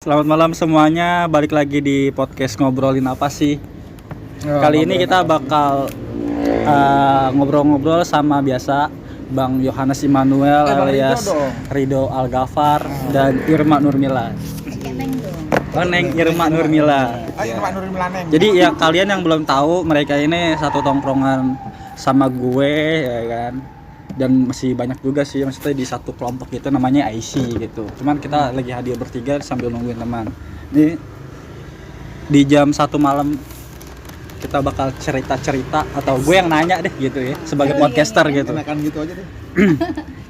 Selamat malam semuanya, balik lagi di podcast Ngobrolin Apa Sih. Kali ini kita bakal ngobrol-ngobrol sama biasa Bang Yohanes Immanuel alias Rido Algafar dan Irma Nurmila. Neng Irma Nurmila. Jadi ya kalian yang belum tahu, mereka ini satu tongkrongan sama gue ya kan. Dan masih banyak juga sih, maksudnya di satu kelompok gitu namanya IC gitu. Cuman kita lagi hadir bertiga sambil nungguin teman. Ini di jam 1 malam kita bakal cerita-cerita atau gue yang nanya deh gitu ya sebagai podcaster gitu. Enakan gitu aja deh.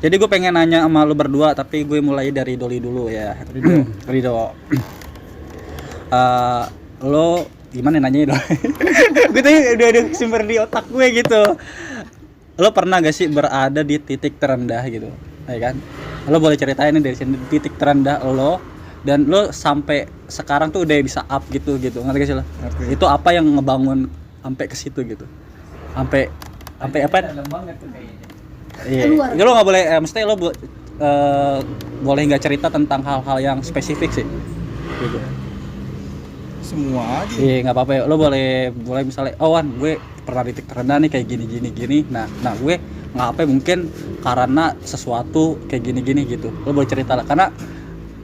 Jadi gue pengen nanya sama lu berdua, tapi gue mulai dari Doli dulu ya. Rido. Lo gimana nanya Doli? Gue tuh udah sumber di otak gue gitu. Lo pernah gak sih berada di titik terendah gitu, ya kan? Lo boleh ceritain dari sini titik terendah lo dan lo sampai sekarang tuh udah bisa up gitu, ngerti gak sih lo? Itu apa yang ngebangun sampai ke situ gitu? Sampai apa? Dalam banget tuh kayaknya. Iya. Lo nggak boleh, mesti lo boleh nggak cerita tentang hal-hal yang spesifik sih, gitu. Semua aja. Iya nggak apa-apa ya. Lo boleh misalnya, oh Wan, gue pernah titik terendah nih kayak gini. Nah gue ngapain mungkin karena sesuatu kayak gini gitu. Lo boleh cerita lah, karena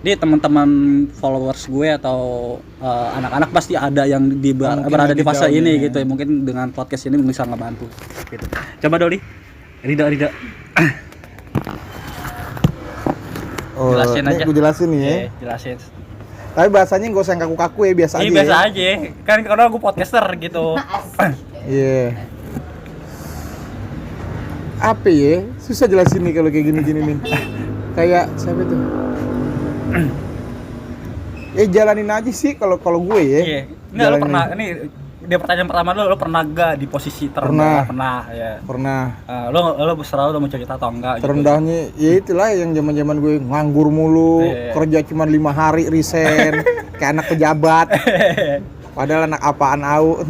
di teman-teman followers gue atau anak-anak pasti ada yang berada di fase ini gitu ya. Mungkin dengan podcast ini bisa ngebantu gitu. Coba Doli, Rida. Jelasin aja. Gue jelasin nih ya. Jelasin. Tapi bahasanya gak usah yang kaku-kaku ya, biasa aja. Biasa aja. Kan karena gue podcaster gitu. Iya. Apa ya? Susah jelasin nih kalau kayak gini nih. Kayak siapa tuh? Jalanin aja sih kalau gue ya. Iya. Enggak, lo pernah ini dia pertanyaan pertama lo pernah gak di posisi terendah? Pernah ya. Pernah. Lo selalu mau cerita atau enggak? Terendahnya gitu. Ya itulah yang zaman gue nganggur mulu, kerja cuma 5 hari resign, kayak anak pejabat. Padahal anak apaan au.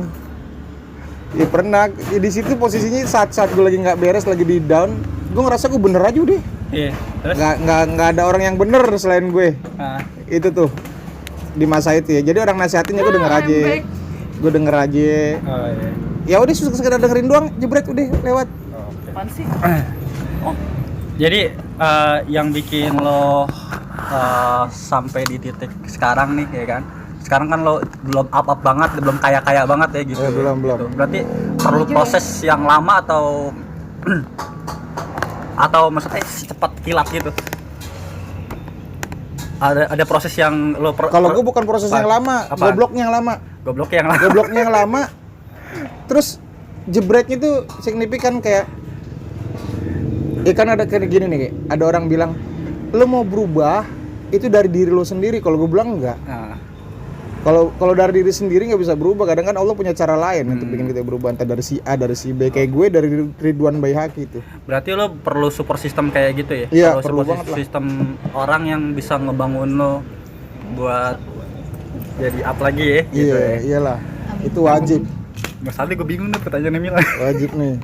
Ya pernah. Ya, di situ posisinya saat gue lagi nggak beres, lagi di down, gue ngerasa gue bener aja udah. Iya. Terus? Nggak ada orang yang bener selain gue. Itu tuh di masa itu ya. Jadi orang nasihatinnya gue denger aja. Gue denger aja. Oh iya. Ya udah sekedar dengerin doang, jebret udah lewat. Apaan sih? Jadi yang bikin lo sampai di titik sekarang nih ya kan? Sekarang kan lo belum up banget, belum kaya banget ya gitu. Belum. Gitu. Berarti perlu proses yang lama atau maksudnya secepat kilat gitu. Ada proses yang lo kalau gue bukan proses yang lama, gobloknya yang lama. Terus jebretnya tuh signifikan kayak kan ada kayak gini nih, kayak ada orang bilang lo mau berubah itu dari diri lo sendiri. Kalau gue bilang enggak. Kalau dari diri sendiri nggak bisa berubah. Kadang kan Allah punya cara lain untuk bikin kita berubah, entah dari si A, dari si B. Kayak gue dari Ridwan Baihaqi itu. Berarti lo perlu support system kayak gitu ya? Iya, perlu banget lah. Sistem orang yang bisa ngebangun lo buat jadi up lagi ya? Gitu iya, ya? Iyalah. Itu wajib. Mas Aldi gue bingung nih pertanyaannya Mila. Wajib nih.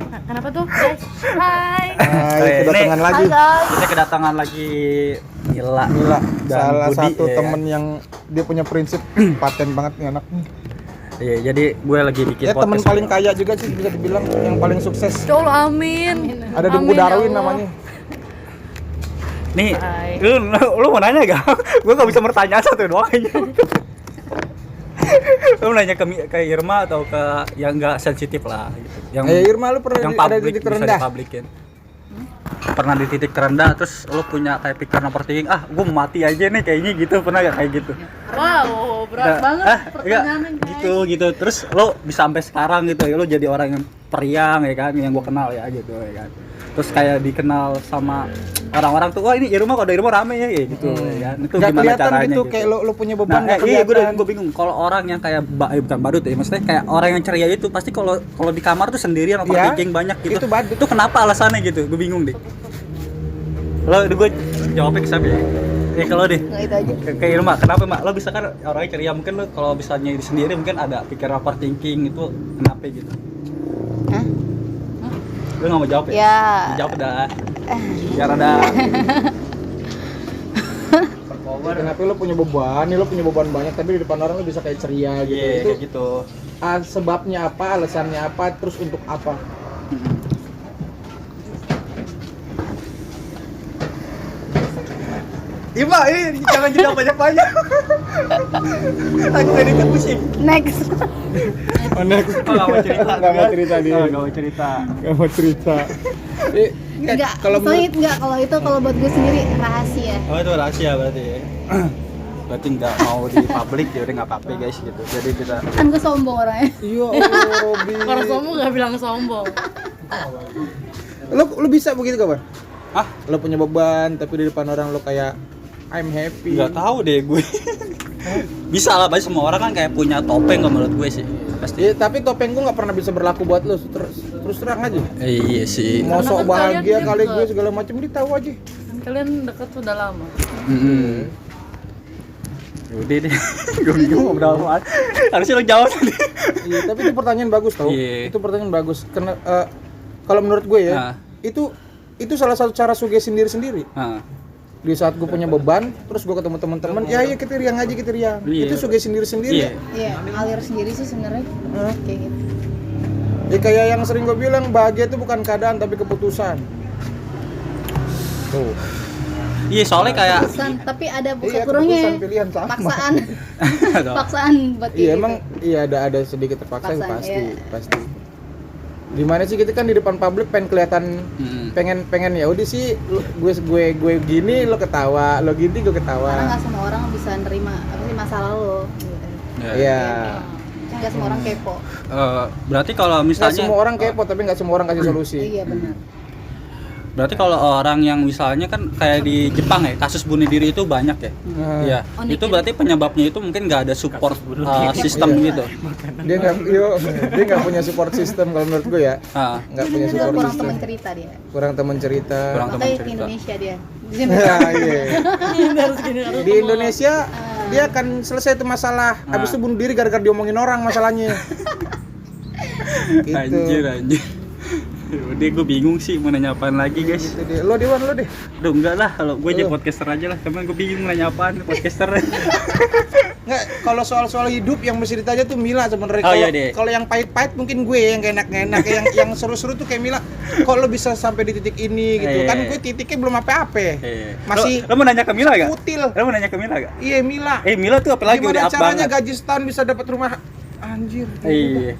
Kenapa tuh guys? Hai, kedatangan lagi. Kita kedatangan lagi Mila salah Budi, satu ya temen yang dia punya prinsip paten banget nih anak. Iya, jadi gue lagi bikin podcast. Temen paling kaya juga sih bisa dibilang, yang paling sukses. Amin. Ada di buku Darwin namanya. Nih, lu mau nanya gak? Gue gak bisa bertanya satu doang aja. Lu nanya ke Irma atau ke yang enggak sensitif lah gitu. Yang Irma, lu pernah ada di titik terendah? Pernah di titik terendah terus lu punya kayak pikiran overthinking, gue mau mati aja nih kayaknya gitu, pernah gak kayak gitu? Wow, berat banget pertanyaannya. Gitu. Terus lu bisa sampai sekarang gitu ya, lu jadi orang yang periang ya kan, yang gue kenal ya gitu ya kan. Terus kayak dikenal sama orang-orang tuh, wah ini Irma, kalau Irma rame ya gitu ya kan. Itu gak gimana caranya gitu? Kayak lu punya beban. Iya, gue bingung kalau orang yang kayak bukan badut ya, maksudnya kayak orang yang ceria itu pasti kalau di kamar tuh sendirian overthinking banyak gitu. Itu kenapa alasannya gitu? Gue bingung deh. Lo gue jawabnya ke siapa ya? Kalau deh. Itu aja. Kayak Irma, kenapa Mak? Lo bisa kan orangnya ceria, mungkin lo kalau bisa nyari sendiri mungkin ada pikiran overthinking itu kenapa gitu? Lu nggak mau jawab ya? Ya. Jawab dah. Biar ada Kenapa lo punya beban? Nih lo punya beban banyak tapi di depan orang lo bisa kayak ceria gitu. Iya, Itu kayak gitu. sebabnya apa, alasannya apa, terus untuk apa? Iya Pak, ini jangan jeda banyak-banyak. Aku gak ikut pusing. Next. Oh, next. Oh, gak mau cerita. Nggak mau cerita dia. Oh, gak mau cerita. Gak mau cerita. Enggak, kalau kalau itu kalau buat gue sendiri rahasia. Oh, itu rahasia berarti. Berarti nggak mau di publik, ya udah nggak apa-apa guys gitu. Jadi kita Kan gue sombong orangnya. iya Allah, Robi. Kalau sombong nggak bilang sombong. Lo bisa begitu kabar? ah Lo punya beban tapi di depan orang lo kayak I'm happy. nggak tahu deh gue. Bisa lah, pasti semua orang kan kayak punya topeng kalau menurut gue sih. Pasti. Iya, tapi topeng gue nggak pernah bisa berlaku buat lo. Terus terang aja. Iya sih. Mau sok Karena kan bahagia kalian kali deket. gue segala macam dia tahu aja. Kan kalian deket sudah lama. Udah deh. Gue bingung mau berapa. Harusnya lo jawab tadi. Iya, tapi itu pertanyaan bagus tau. Iya. Itu pertanyaan bagus. Karena kalau menurut gue ya, itu salah satu cara sugesti sendiri-sendiri. Di saat gue punya beban, terus gue ketemu teman-teman, ya kita riang aja, kita riang. Iya. Itu sugesti sendiri-sendiri. Iya. Iya, ngalir sendiri sih sebenarnya. Kayak gitu. Ya kayak yang sering gue bilang, bahagia itu bukan keadaan tapi keputusan. Tuh. Iya, soalnya kayak Pesan, tapi ada Iya, buka kurungnya. keputusan pilihan sama. Paksaan. Paksaan buat Iya kayak emang gitu. iya ada sedikit terpaksa Paksaan, pasti. Gimana sih kita kan di depan publik pengen kelihatan pengen ya udah sih gue gini lo ketawa, lo gini gue Karena ketawa. nggak semua orang bisa nerima apa sih masalah lo. Gitu. Iya. Kan nggak semua orang kepo. berarti kalau Nggak misalnya semua orang kepo tapi nggak semua orang kasih solusi. Iya benar. berarti kalau orang yang misalnya kan kayak di Jepang ya, kasus bunuh diri itu banyak ya. Iya. Itu berarti penyebabnya itu mungkin nggak ada support sistem Iya. gitu. Dia nggak punya support system kalau menurut gue ya. Nggak punya Dia support kurang system. teman cerita dia. Kurang teman cerita. Kurang teman Makanya ke cerita. Indonesia dia. Ya, iya. Harus gini, harus Di Indonesia dia akan selesai itu masalah. Habis itu bunuh diri gara-gara diomongin orang masalahnya. Gitu. Anjir. Udah gue bingung sih mau nanya apaan lagi guys. Gitu deh. Lo Dewan lo deh. Aduh enggak lah, kalau gue jadi podcaster aja lah. Cuman gue bingung nanya apaan podcaster. Nggak, kalau soal-soal hidup yang mesti ditanya tuh Mila sebenarnya. Oh, iya deh. Kalau yang pahit-pahit mungkin gue yang kayak enak-enak, yang seru-seru tuh kayak Mila. Kok lo bisa sampai di titik ini gitu? Kan gue titiknya belum apa-apa. Masih lo mau nanya ke Mila gak? kutil. Lo mau nanya ke Mila gak? Iya Mila. Mila tuh apalagi Gimana udah up caranya banget. gaji setahun bisa dapat rumah? Anjir. Iya.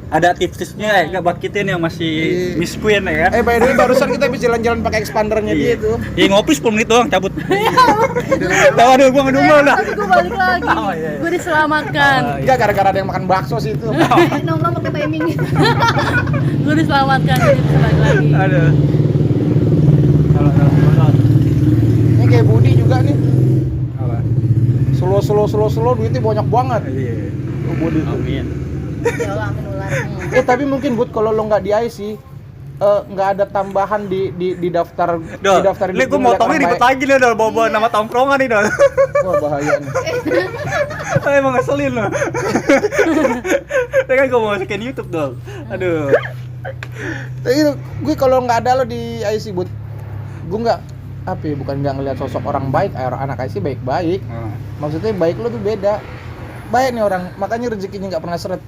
Ada tips-tipsnya ya, buat kita nih yang masih Miss Queen ya kan? By the way barusan kita bisa jalan-jalan pakai expandernya dia tuh. Iya ngopi 10 menit doang cabut. Aduh gua ngedumel dah. Tapi gue balik lagi. Gue diselamatkan. Enggak gara-gara ada yang makan bakso sih itu. Nongkrong pakai timing. Gue diselamatkan jadi bisa balik lagi. Aduh. Ini kayak Budi juga nih. Apa? Slow duitnya banyak banget. Iya. Oh, Budi tuh. Amin. Ya Allah amin ular. Tapi mungkin Bud kalau lo nggak di IC nggak ada tambahan di daftar Dol, di daftar ini gue motongnya ribet lagi nih Dol, bawa nama tongkrongan nih Dol. Wah bahaya nih. Emang ngeselin loh. Kan gue mau masukin YouTube Dol. Aduh. Tapi gue kalau nggak ada lo di IC Bud, gue nggak bukan nggak ngeliat sosok orang baik, anak IC baik-baik. Maksudnya baik lo tuh beda. Baik nih orang, makanya rezekinya nggak pernah seret.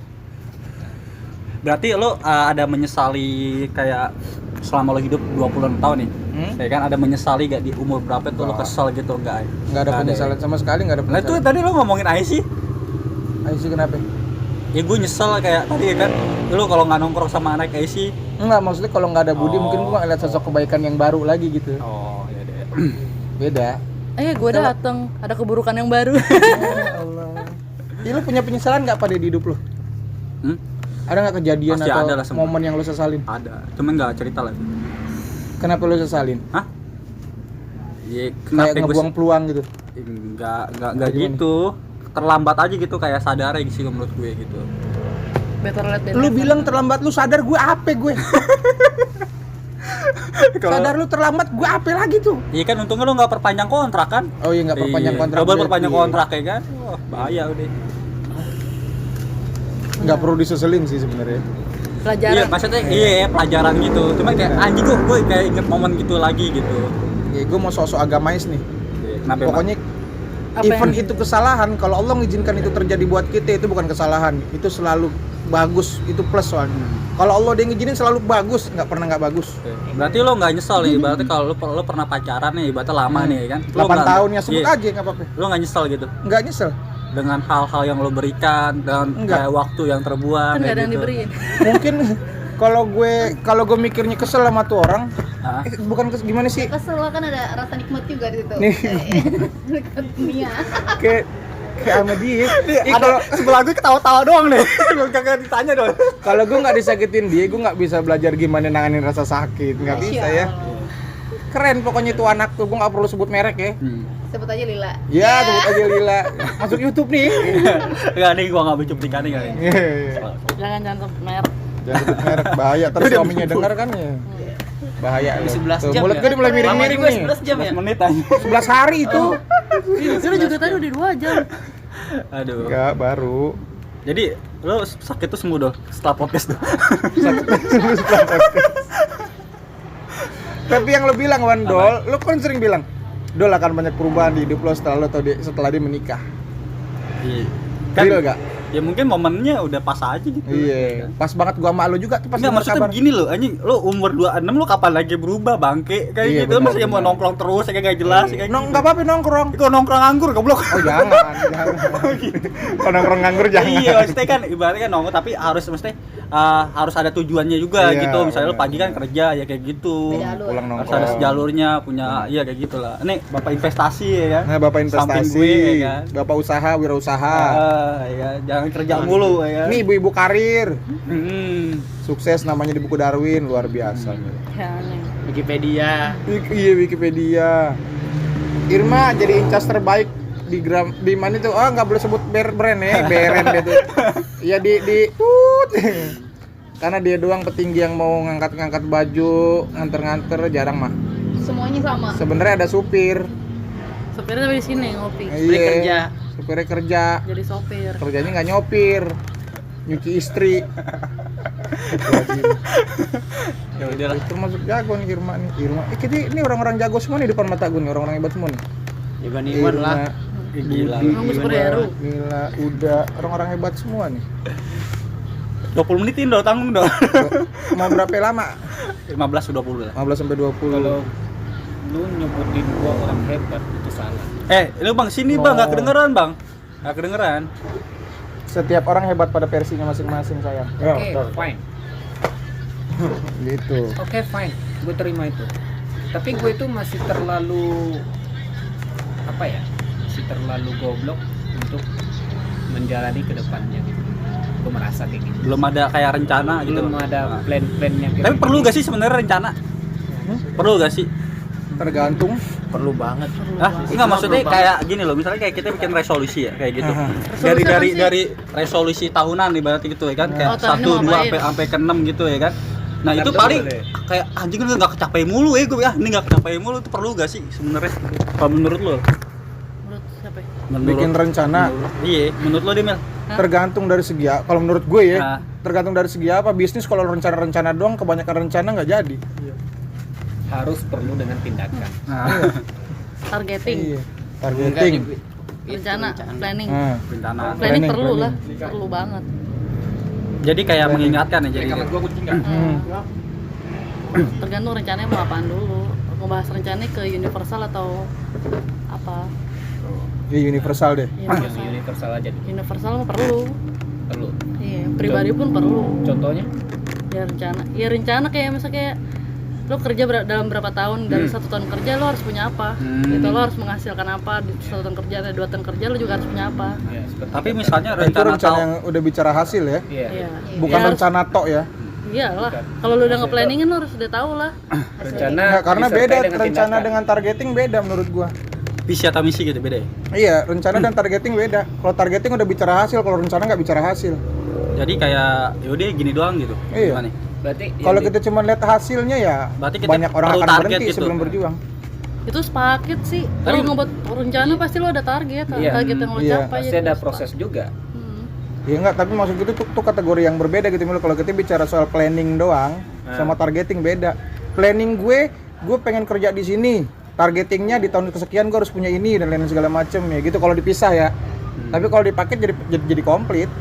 Berarti lo ada menyesali kayak selama lo hidup 20 tahun nih? Ya kan ada menyesali gak di umur berapa tuh lo kesel gitu enggak? Nggak ada penyesalan sama sekali, nggak ada Nah itu penyesalan. tadi lo ngomongin IC? IC kenapa? Ya gue nyesel kayak tadi kan lo kalau nggak nongkrong sama anak IC. Enggak, maksudnya kalau nggak ada Budi mungkin gue nggak lihat sosok kebaikan yang baru lagi gitu. Oh iya deh. Beda. Gue dateng, ada keburukan yang baru. Ya Allah. Iya, lu punya penyesalan nggak pada di hidup lu? Ada nggak kejadian Pasti atau ada lah semua. momen yang lu sesalin? Ada, cuman nggak cerita lagi. Kenapa lu sesalin? Hah? Ya Kayak ngebuang peluang gitu. Enggak gitu. Terlambat aja gitu kayak sadar aja sih menurut gue gitu. Better late than Lu never. bilang terlambat, lu sadar gue apa gue? Sadar lu terlambat, gue apa lagi tuh? Iya kan untungnya lo nggak perpanjang kontrak kan? Oh iya nggak perpanjang kontrak. Coba berarti. perpanjang kontrak ya kan? Wah bahaya udah. Nggak perlu diseselin sih sebenarnya. Pelajaran. Iya maksudnya pelajaran gitu. Cuma kayak anjing gue kayak inget momen gitu lagi gitu. Ya gue mau sosok agamais nih. Iya. Kenapa? Pokoknya Apa even yang- itu kesalahan, kalau Allah mengizinkan itu terjadi buat kita, itu bukan kesalahan, itu selalu bagus, itu plus soalnya. Kalau Allah dia ngizinin selalu bagus, nggak pernah nggak bagus. Berarti lo nggak nyesel nih, berarti kalau lo pernah pacaran nih, ibaratnya lama nih kan? Lo 8 nggak- tahun ya sebut iya. aja nggak apa-apa. Lo nggak nyesel gitu Nggak nyesel. dengan hal-hal yang lo berikan dan Enggak. kayak waktu yang terbuang Kan nggak ada kayak yang gitu. diberiin. Mungkin kalau gue mikirnya kesel sama tuh orang, Hah? bukan gimana sih? Kesel kan ada rasa nikmat juga di situ. Nih. Nikmat dunia. Kayak sama dia. Ada sebelah gue ketawa-tawa doang nih. Kagak ditanya dong. Kalau gue nggak disakitin dia, gue nggak bisa belajar gimana nanganin rasa sakit, nggak bisa ya. Keren pokoknya itu anak tuh, gue nggak perlu sebut merek ya. Sebut aja Lila. Ya sebut aja Lila. Masuk YouTube nih. Enggak nih, gua enggak mencuplikan nih kali. Jangan sebut merek. Jangan sebut merek, bahaya. Terus suaminya dengar kan ya. Bahaya. Di loh. 11 Tuh, jam mulut ya? gue mulai miring-miring nih. 11 jam ya? 11 menit aja. 11 hari itu. Itu juga tadi udah 2 jam. Aduh. Enggak, baru. Jadi lo sakit tuh sembuh dong setelah podcast tuh. Tapi yang lo bilang Wan Dol, lo kan sering bilang Dol akan banyak perubahan di hidup lo setelah lo atau setelah dia menikah. Iya. Real gak? Ya mungkin momennya udah pas aja gitu. Iya, pas banget gua sama lo juga tuh pas Enggak, denger maksudnya kabar. begini loh, anjing, lo umur 26 lo kapan lagi berubah bangke kayak Iya, gitu. benar, Masih mau benar. nongkrong terus kayak gak jelas kayak Nong enggak apa-apa nongkrong. Kok nongkrong anggur goblok. Oh jangan. Kalau nongkrong nganggur jangan. Iya, maksudnya kan ibaratnya kan nongkrong tapi harus mesti harus ada tujuannya juga Iya, gitu. Misalnya lo benar, pagi kan benar. kerja ya kayak gitu. Beda alur. Pulang Harus nongkrong. ada jalurnya punya iya kayak gitulah. Ini Bapak investasi ya kan. Nah, Bapak Samping investasi, gue, ya kan? Bapak usaha, wirausaha. Ya, jangan kerja mulu ya kan. Ini ibu-ibu karir. Hmm. Sukses namanya di buku Darwin, luar biasa. Ya aneh. Wikipedia. Iya Wikipedia. Irma jadi incas terbaik di mana tuh? Oh nggak boleh sebut brand ya, brand itu. Iya di karena dia doang petinggi yang mau ngangkat baju, nganter-nganter jarang mah. Semuanya sama. Sebenarnya ada supir. Sopirnya tapi di sini ngopi. Iya. kerja. Supirnya kerja. Jadi sopir. Kerjanya nggak nyopir, nyuci istri. Ya udahlah. Termasuk jago nih Irma nih. Ini orang-orang jago semua nih depan mata gue nih, orang-orang hebat semua nih. Ivan Iwan lah. Gila. Nunggu superhero. Gila, udah orang-orang hebat semua nih. 20 menitin dong, tanggung dong. Mau berapa lama? 15 ke 20 lah. 15 sampai 20. Kalau lu nyebutin gua orang hebat itu salah. Lu Bang sini Bang, enggak kedengeran Bang. Enggak kedengeran. Setiap orang hebat pada versinya masing-masing sayang. Oke, fine. Gitu. Oke, fine. Gue terima itu. Tapi gue itu masih terlalu apa ya? Masih terlalu goblok untuk menjalani ke depannya gitu. Gue merasa kayak gitu. Belum ada kayak rencana gitu. Belum ada Nah. plan-plannya kayak Tapi gitu. perlu gak sih sebenarnya rencana? Perlu gak sih? Tergantung. Perlu banget. Enggak maksudnya kayak gini loh, misalnya kayak kita bikin resolusi ya, kayak gitu. Aha. Dari Resolusi apa sih? dari resolusi tahunan ibaratnya gitu ya kan, kayak Oh, tahun ini 1 mau 2 ngapain? sampai ke 6 gitu ya kan. Nah, itu Betul, paling boleh. kayak anjing udah enggak kecapai mulu ya gue ya. Ini enggak kecapai mulu itu perlu gak sih sebenarnya? Kalau menurut lo? Menurut siapa ya? Bikin rencana Iya, menurut lo Demel? tergantung dari segi kalau menurut gue ya, Nah. tergantung dari segi apa. Bisnis kalau rencana-rencana doang kebanyakan rencana nggak jadi. Harus perlu dengan tindakan. Nah, Targeting, Iya. Targeting. rencana, planning. Nah. rencana. Planning Planning, perlu lah, planning. perlu banget. Jadi kayak mengingatkan ya jadi. Gua kucing enggak? Tergantung rencananya mau apaan dulu. Mau bahas rencananya ke universal atau apa? Iya universal deh. Yang universal aja nih. Universal mah perlu. Perlu. Iya, pribadi pun perlu. Contohnya? Ya rencana. Ya rencana kayak misalnya kayak lo kerja dalam berapa tahun, dari 1 tahun kerja lo harus punya apa? Gitu, lo harus menghasilkan apa di 1 tahun kerja, atau 2 tahun kerja lo juga harus punya apa? Ya, seperti Tapi misalnya Itu rencana rencana tahun yang udah bicara hasil ya, iya. Iya. bukan Ya, harus- rencana tok ya. Iyalah, kalau lo udah nge-planningin lo harus udah tahu lah. Rencana Nah, karena disertai beda dengan rencana tindakan. dengan targeting beda menurut gua. visi atau misi gitu beda ya. Iya, rencana dan targeting beda. Kalau targeting udah bicara hasil, kalau rencana nggak bicara hasil. Jadi kayak yaudah gini doang gitu. Iya. Gimana nih? Berarti Kalau yang kita cuma lihat hasilnya ya Berarti kita banyak orang perlu akan target berhenti gitu. sebelum berjuang. Itu sepaket sih. Kalau Tapi- ngebuat rencana pasti lo ada target, Iya. target yang lo Iya. capai. pasti jadi ada lo proses juga. Hmm. Ya enggak, tapi maksud gue tuh kategori yang berbeda gitu Mil. Kalau kita bicara soal planning doang sama targeting beda. Planning gue pengen kerja di sini. targetingnya di tahun kesekian gue harus punya ini dan lain segala macem ya gitu kalau dipisah ya. Tapi kalau dipaket jadi komplit.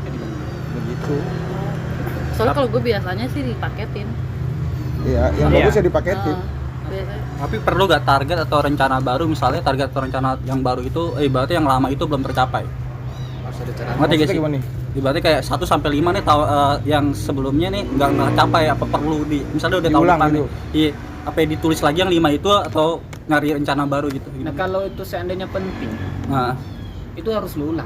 Begitu. Soalnya kalau gue biasanya sih dipaketin. Iya, yang bagus ya dipaketin. Biasanya. Tapi perlu gak target atau rencana baru, misalnya target atau rencana yang baru itu berarti yang lama itu belum tercapai. Harus ada cara. Ngerti gak sih? Gimana nih? Berarti kayak 1 sampai 5 nih yang sebelumnya nih nggak tercapai, apa perlu misalnya udah tahun Diulang depan gitu. nih. Apa ditulis lagi yang 5 itu atau nyari rencana baru gitu. Nah, kalau itu seandainya penting, Nah, itu harus lu ulang.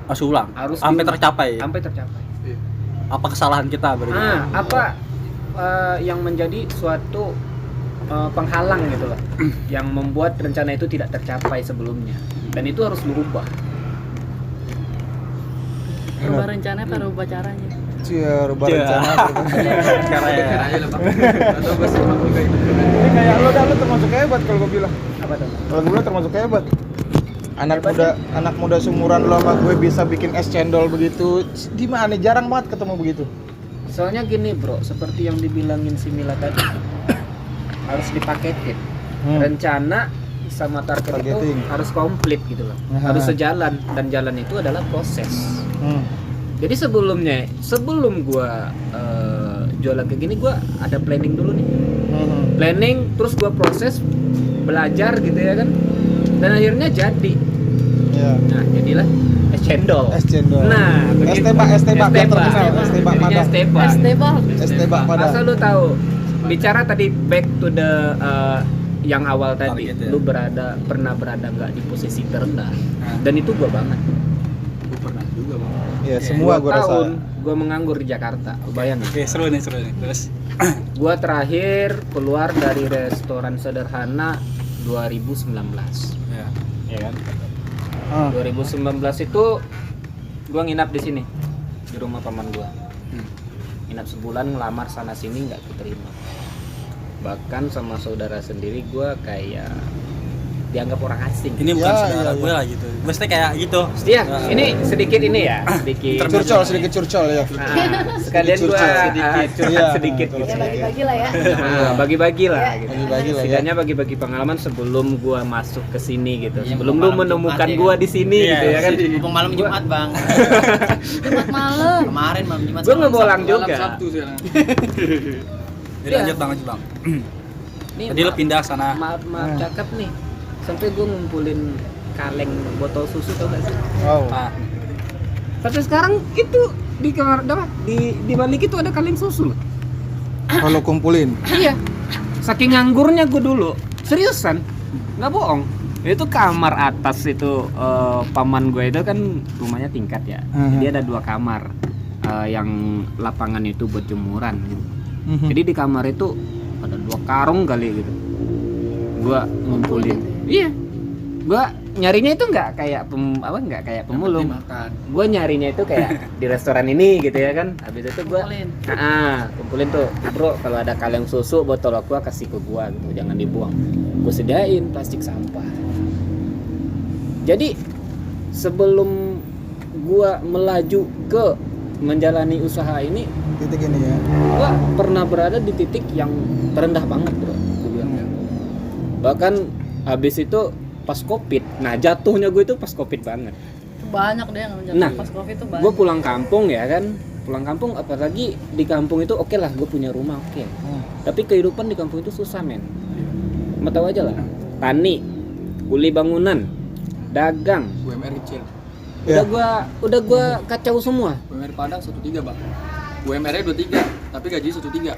harus ulang. Harus Sampai diulang. tercapai. Sampai tercapai. Apa kesalahan kita berarti? Apa yang menjadi suatu penghalang gitu loh yang membuat rencana itu tidak tercapai sebelumnya, dan itu harus lu ubah. Rubah rencana apa rubah caranya? Cia, rubah Cia. rencana. Caranya. Ini kayak lo dah, lo termasuk hebat kalau gue bilang. Apa tuh? Kalau gue bilang termasuk hebat. Anak muda seumuran lo sama gue bisa bikin es cendol begitu. Di mana jarang banget ketemu begitu. Soalnya gini bro, seperti yang dibilangin si Mila tadi, harus dipaketin. Rencana sama target Targeting. itu harus komplit gitu loh. Aha. Harus sejalan, dan jalan itu adalah proses. Jadi sebelum gua jualan kayak gini, gua ada planning dulu nih. Planning, terus gua proses, belajar gitu ya kan. Dan akhirnya jadi. Iya. Nah, jadilah es cendol. Es cendol. Nah, Es tebak biar terkenal. Es tebak Jadinya Padang. es tebak. Es tebak. Es tebak Padang. Asal lu tahu, bicara tadi back to the yang awal tadi, Target, ya. lu pernah berada nggak di posisi terendah, dan itu gua banget. Gue pernah juga, Bang. Iya, semua gue 2 rasa. tahun gua menganggur di Jakarta, lu bayangin. Oke, seru nih. Terus Gua terakhir keluar dari restoran sederhana 2019, ya. ya kan? Ah. 2019 itu gua nginap di sini, di rumah paman gua. Nginap sebulan, ngelamar sana sini nggak keterima. Bahkan sama saudara sendiri gua kayak dianggap orang asing. Ini bukan Ya, saudara iya, gue lah gitu. Mesti kayak gitu. Iya, ini sedikit Sedikit curcol ya. Nah, sekalian gua curhat Iya. sedikit gitu. Ya bagi-bagi lah ya. Nah, bagi-bagi lah gitu. Bagi-bagi lah ya. Setidaknya bagi-bagi pengalaman sebelum gua masuk ke sini gitu. Iya, Sebelum lu malam menemukan Jumat, ya gua kan? di sini gitu ya kan. Mumpung malam Jumat bang. Jumat malam. Kemarin malam Jumat. Gua ngebolang juga. Sabtu sekarang. Jadi Iya. lanjut Bang. Nih, Tadi lo pindah sana. Maaf cakep nih. Sampai gua ngumpulin kaleng botol susu tau gak sih? Wow. Ah, Sampai sekarang itu di kamar apa? Di balik itu ada kaleng susu loh. Kalau kumpulin. Iya. Saking nganggurnya gue dulu, seriusan, nggak bohong. Itu kamar atas itu paman gue itu kan rumahnya tingkat ya. Jadi ada 2 kamar yang lapangan itu buat jemuran gitu. Jadi di kamar itu ada 2 karung kali gitu. Gua ngumpulin. Iya. Gua nyarinya itu nggak kayak pemulung. Gue nyarinya itu kayak di restoran ini gitu ya kan. Habis itu gue kumpulin tuh, bro kalau ada kaleng susu botol aqua kasih ke gue gitu, jangan dibuang. Gue sediain plastik sampah. Jadi sebelum gue melaju ke menjalani usaha ini, Titik ini ya. gue pernah berada di titik yang terendah banget bro. Gua bilang. Bahkan habis itu pas covid, nah jatuhnya gue itu pas covid banget. Banyak deh yang menjadi Nah, pas covid itu banyak. Gue pulang kampung ya kan, pulang kampung apalagi di kampung itu oke lah, gue punya rumah oke. Tapi kehidupan di kampung itu susah men. Mau tahu aja lah, tani, kuli bangunan, dagang, UMR kecil. udah gua kacau semua. UMR Padang 1,3 bang. UMR-nya 23, tapi gaji 1,3.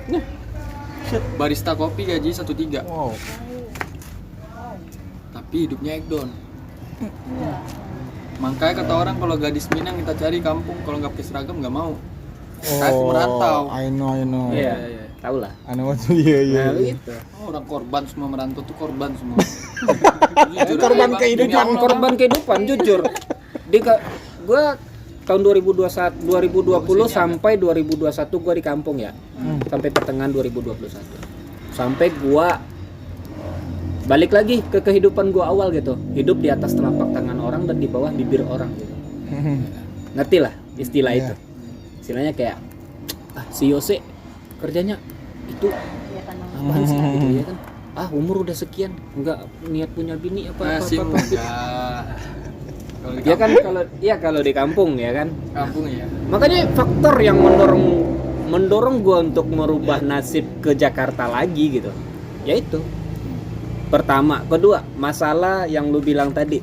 Barista kopi gaji 1,3. Wow. Tapi hidupnya ekdon. Makanya kata orang kalau gadis Minang kita cari kampung, kalau nggak pakai seragam nggak mau. Kayak merantau. I know. Iya, tahu lah. I know what to iya. Nah, gitu. Orang korban semua merantau tuh korban semua. Korban kehidupan. Korban kehidupan jujur. Gua tahun 2020 sampai 2021 gua di kampung ya. Sampai pertengahan 2021. Sampai gua balik lagi ke kehidupan gua awal gitu. Hidup di atas telapak tangan orang dan di bawah bibir orang gitu. Ngerti lah istilah itu. Istilahnya kayak si Yose kerjanya itu apaan sih gitu ya kan. umur udah sekian nggak niat punya bini apa Masih apa. enggak. Kalau di Ya kan kalau di kampung ya kan. kampung ya. Makanya faktor yang mendorong gua untuk merubah nasib ke Jakarta lagi gitu. Yaitu pertama, kedua, masalah yang lu bilang tadi.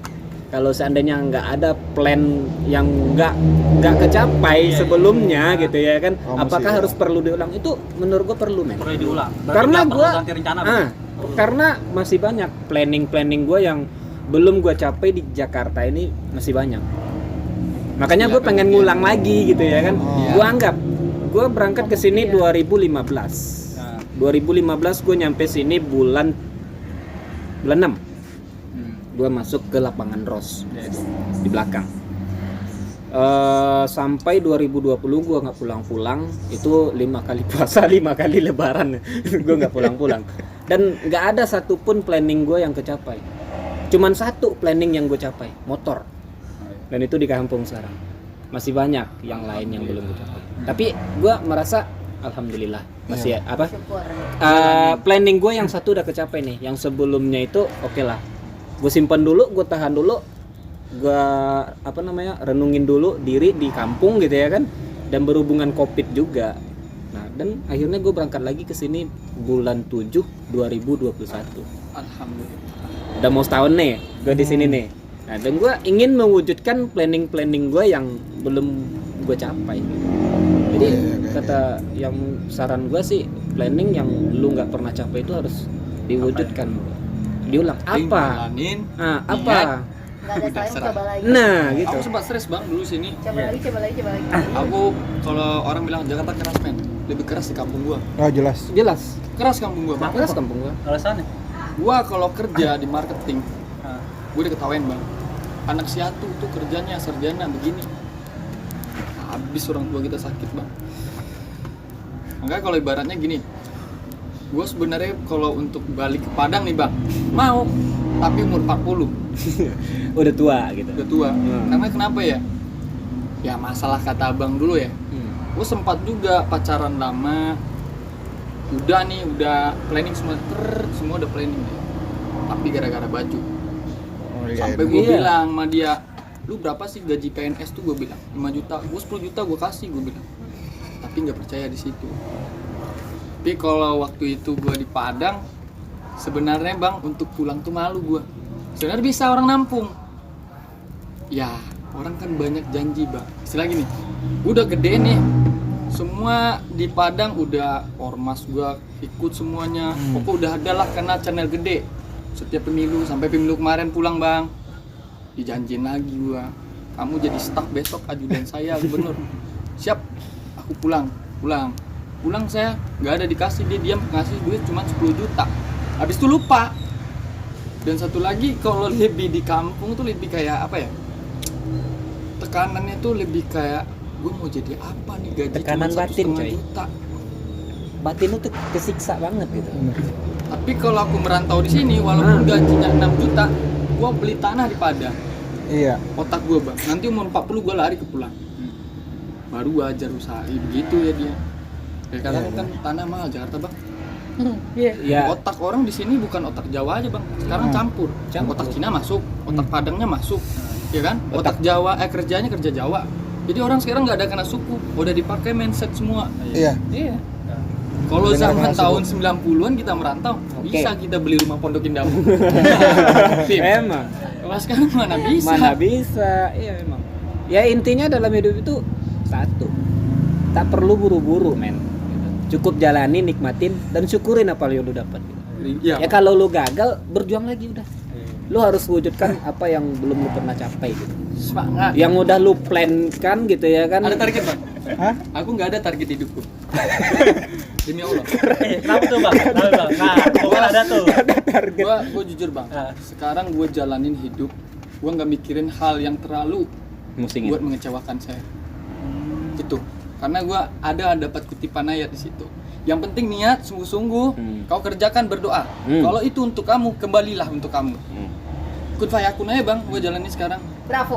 Kalau seandainya nggak ada plan yang nggak kecapai sebelumnya gitu ya kan, apakah harus perlu diulang? Itu menurut gua perlu, men. Perlu diulang. Berarti Karena nggak perlu gua ganti rencana. karena masih banyak planning gua yang belum gua capai di Jakarta ini, masih banyak. Makanya gue pengen ngulang lagi gitu ya kan. Gue anggap gue berangkat ke sini 2015. 2015 gue nyampe sini bulan 6. Gue masuk ke lapangan Ros di belakang. Sampai 2020 gue nggak pulang-pulang. Itu 5 kali puasa, 5 kali lebaran. Gue nggak pulang-pulang. Dan nggak ada satupun planning gue yang kecapai. Cuman satu planning yang gue capai, motor. Dan itu di kampung sekarang. Masih banyak yang lain yang belum gue capai. Tapi gue merasa alhamdulillah masih apa? Syukur. Planning gue yang satu udah kecapai nih. Yang sebelumnya itu oke lah. Gue simpan dulu, gue tahan dulu, gue renungin dulu diri di kampung gitu ya kan, dan berhubungan COVID juga. Nah, dan akhirnya gue berangkat lagi ke sini bulan 7 2021. Alhamdulillah. Udah mau setahun nih gue di sini nih. Nah, dan gue ingin mewujudkan planning gue yang belum gue capai. Jadi kata yang saran gue sih, planning yang lu nggak pernah capai itu harus diwujudkan. Diulang apa? Jalanin, Apa? Nggak ada sayang, Terserah. coba lagi. Nah, gitu. Aku sempat stres bang dulu sini. Coba lagi. Aku kalau orang bilang Jakarta keras men, lebih keras di kampung gua. Oh jelas. Jelas. Keras kampung gua. Bang. Keras kampung gua. Alasannya? Gua kalau kerja di marketing, gua diketawain bang. Anak siatu tuh kerjanya sarjana begini. Habis orang tua kita sakit bang. Makanya kalau ibaratnya gini, gue sebenarnya kalau untuk balik ke Padang nih bang, mau, tapi umur 40. Udah tua gitu. Udah tua. Karena kenapa ya? Ya masalah kata abang dulu ya. Gue sempat juga pacaran lama. Udah planning semua, semua udah planning ya. Tapi gara-gara baju. Sampai gue bilang sama dia, lu berapa sih gaji PNS tuh? Gue bilang 5 juta, gue 10 juta gue kasih, gue bilang. Tapi nggak percaya di situ. Tapi kalau waktu itu gue di Padang, sebenarnya bang untuk pulang tuh malu gue. Sebenarnya bisa orang nampung. Ya orang kan banyak janji bang. Istilah gini, udah gede nih, semua di Padang udah ormas gue ikut semuanya. Pokoknya udah ada lah karena channel gede. Setiap pemilu sampai pemilu kemarin pulang bang, dijanjin lagi gue, kamu jadi staf besok ajudan saya gubernur. Siap, aku pulang saya nggak ada dikasih, dia diam ngasih duit cuma 10 juta, habis itu lupa. Dan satu lagi kalau lebih di kampung tuh lebih kayak apa ya, tekanannya tuh lebih kayak gue mau jadi apa nih, gaji Tekanan cuma batin, 1,5 coy. juta. Batin itu kesiksa banget gitu. Tapi kalau aku merantau di sini walaupun gajinya 6 juta, gue beli tanah di Padang. Iya. Otak gue bang, nanti umur 40 gue lari ke pulang. Baru gue ajar usaha begitu ya dia. Kayak katanya kan tanah mahal Jakarta bang. Iya. Otak orang di sini bukan otak Jawa aja bang, sekarang campur. Otak Cina masuk, otak Padangnya masuk, ya kan? Otak Jawa, kerjanya kerja Jawa. Jadi orang sekarang nggak ada kena suku, udah dipakai mindset semua. Iya. Kalau Benar, zaman kena tahun 90-an kita merantau, bisa kita beli rumah Pondok Indah. Emang. Kalau sekarang mana bisa? Mana bisa? Iya memang. Ya intinya dalam hidup itu satu, tak perlu buru-buru men. Cukup jalani, nikmatin, dan syukurin apa yang lu dapat. Iya. Ya kalau lu gagal, berjuang lagi udah. Lu harus wujudkan apa yang belum lu pernah capai gitu. Semangat. Yang udah lu plan kan gitu ya kan. Ada target bang? Hah? Aku nggak ada target hidupku. Demi Allah. Kenapa tuh bang? Nah, bukan ada tuh. Gua jujur bang. Sekarang gua jalanin hidup. Gua nggak mikirin hal yang terlalu Musingin. buat mengecewakan saya. Gitu. Karena gua ada dapat kutipan ayat di situ. Yang penting niat sungguh-sungguh. Kau kerjakan berdoa. Kalau itu untuk kamu, kembalilah untuk kamu. Kun fayakun aja bang. Gua jalanin sekarang. Bravo.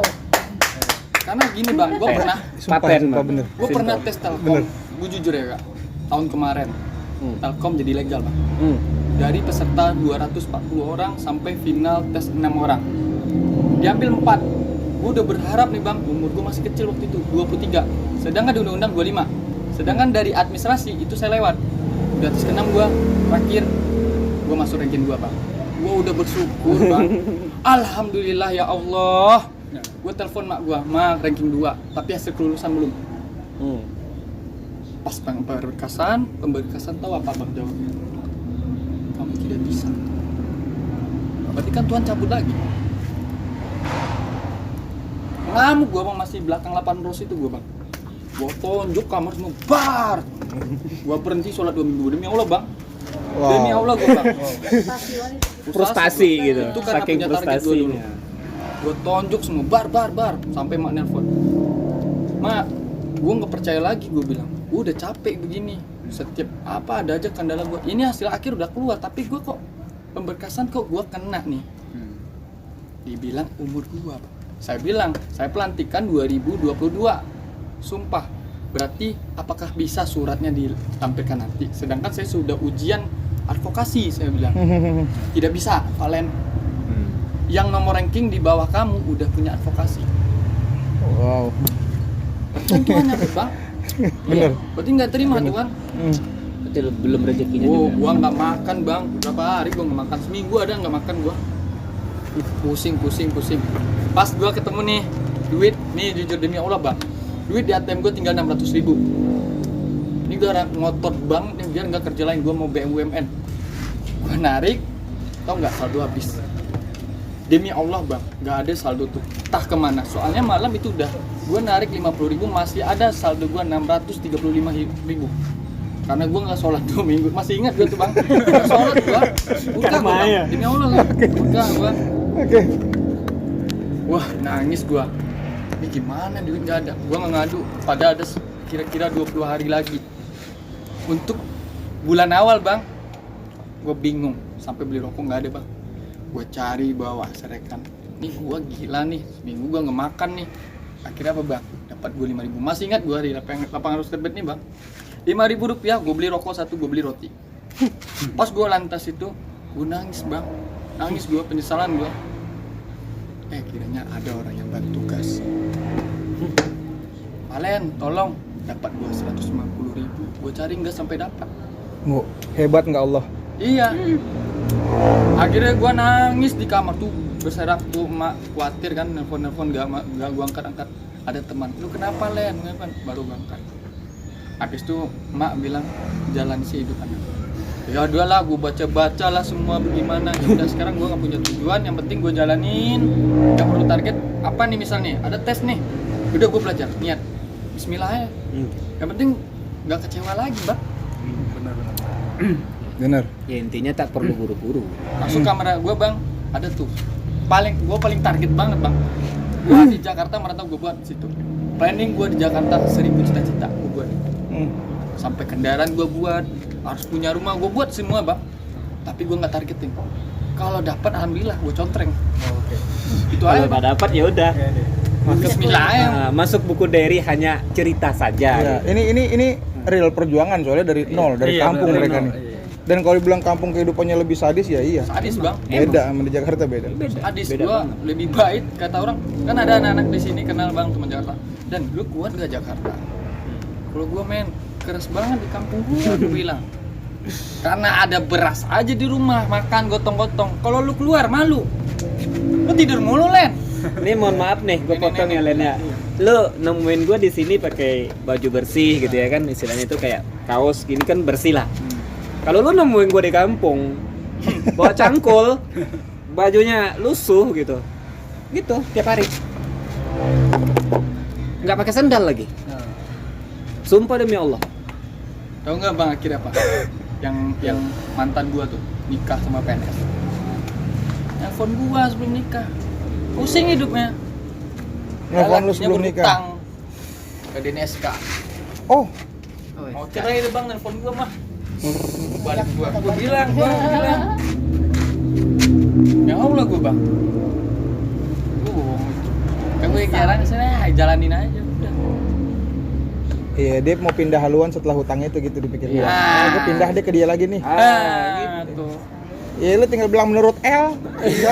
Karena gini bang, gua pernah. Sumpah bener. Gue pernah tes Telkom, gue jujur ya kak, tahun kemarin Telkom jadi legal bang. dari peserta 240 orang sampai final tes 6 orang. Diambil 4. Gue udah berharap nih bang, umur gue masih kecil waktu itu, 23. Sedangkan di undang-undang 25. Sedangkan dari administrasi itu saya lewat. Udah tes ke-6 gue, terakhir gue masuk ranking 2 bang. Gue udah bersyukur bang. Alhamdulillah ya Allah. Gue telepon mak gue, mak ranking 2, tapi hasil kelulusan belum. Pas pemberkasan tahu apa bang jawabnya? Kamu tidak bisa. Berarti kan Tuhan cabut lagi. Ngamuk gue bang, masih belakang 8 rows itu gue bang. Gue tonjok kamar semua, bar. Gue berhenti sholat 2 minggu, demi Allah bang. Wow. Demi Allah gue bang. Frustasi gitu. Itu karena Saking punya target gue dulu. frustasinya. Gue tonjok semua, bar. Sampai mak nelpon. Mak, gue nggak percaya lagi, gue bilang. Gue udah capek begini. Setiap apa ada aja kendala gue. Ini hasil akhir udah keluar, tapi gue kok pemberkasan kok gue kena nih. Dibilang umur gue. Saya bilang, saya pelantikan 2022. Sumpah. Berarti apakah bisa suratnya ditampilkan nanti? Sedangkan saya sudah ujian advokasi, saya bilang. Tidak bisa, Valen. Yang nomor ranking di bawah kamu udah punya advokasi. Wow. Kan Tuhan nyabut bang. Bener. Berarti nggak terima Tuhan. Berarti belum rezekinya Oh, juga. gua nggak makan bang. Berapa hari gua nggak makan? Seminggu ada nggak makan gua. Pusing. Pas gua ketemu nih duit, nih jujur demi Allah bang. Duit di ATM gua tinggal 600.000. Ini gua ngotot banget nih biar nggak kerja lain. Gua mau BUMN. Gua narik, tau nggak saldo habis. Demi Allah bang, nggak ada saldo tuh. Entah kemana. Soalnya malam itu udah gue narik 50.000, masih ada saldo gue 635.000. Karena gue nggak sholat 2 minggu. Masih ingat gue tuh bang. Nggak sholat gue. Buka gue bang. Demi Allah bang. Buka gue. Oke. Wah nangis gue. Ini gimana duit nggak ada. Gue nggak ngadu. Pada ada kira-kira 20 hari lagi. Untuk bulan awal bang. Gue bingung. Sampai beli rokok nggak ada bang. Gue cari bawa serekan. Nih gue gila nih, seminggu gue nggak makan nih. Akhirnya apa bang? Dapat gue 5.000. Masih ingat gue di lapangan harus terbit nih bang. 5.000 rupiah, gue beli rokok 1, gue beli roti. Pas gue lantas itu, gue nangis bang. Nangis gue, penyesalan gue. Kiranya ada orang yang bantu tugas. Valen, tolong. Dapat gue 150.000. Gue cari nggak sampai dapat. Hebat nggak Allah? Iya. Akhirnya gue nangis di kamar tuh, berserak tuh, emak khawatir kan, nelfon gak gue angkat. Ada teman, lu kenapa Len? Kenapa? Baru angkat. Habis itu emak bilang jalan sih hidup anak. Ya udah lah, gue baca lah semua bagaimana. Ya udah sekarang gue nggak punya tujuan, yang penting gue jalanin. Gak perlu target. Apa nih misalnya? Ada tes nih. Udah gue belajar, niat. Bismillah ya. Yang penting nggak kecewa lagi, bang. Bener. Ya intinya tak perlu buru-buru. Masuk kamera gue bang, ada tuh. Gue paling target banget bang. Gue di Jakarta merantau gue buat situ. Planning gue di Jakarta 1.000 cita-cita gue buat. Sampai kendaraan gue buat, harus punya rumah gue buat semua bang. Tapi gue nggak targeting. Kalau dapat alhamdulillah gue contreng. Oke. Itu Kalau aja. nggak Bang. dapat ya udah. Bismillah ya. Masuk buku diary hanya cerita saja. Ya, ini real perjuangan soalnya dari nol, dari kampung dari mereka nol, nih. Dan kalau dibilang kampung kehidupannya lebih sadis ya iya. Sadis bang. Beda sama di Jakarta beda. Sadis Beda gue banget. lebih baik kata orang. Kan ada anak-anak di sini kenal bang teman Jakarta. Dan lu kuat gak Jakarta? Kalau gue men keras banget di kampung gue bilang. Karena ada beras aja di rumah, makan gotong-gotong. Kalau lu keluar malu. Lu tidur mulu Len. Ini mohon maaf nih, gue potong ya Len ya. Lu nemuin gue di sini pakai baju bersih gitu ya kan, istilahnya itu kayak kaos gini kan bersih lah. Kalau lu nemuin gue di kampung, bawa cangkul, bajunya lusuh gitu tiap hari. Nggak pakai sandal lagi. Sumpah demi Allah. Tahu nggak bang akhirnya apa? yang mantan gua tuh nikah sama PNS. Nelfon gua sebelum nikah. Pusing hidupnya. Nelfon lu Lalakinya sebelum nikah. berhutang ke DNSK. Oh, Mau cerai deh bang, nelfon gua mah. Balik gua bilang. Ya Allah gua bang. Kan gue jarang sana, jalanin aja udah. Iya, dia mau pindah haluan setelah hutangnya itu gitu dipikir. Iya. Gue pindah deh ke dia lagi nih. Gitu. Ya lu tinggal bilang menurut L. Iya.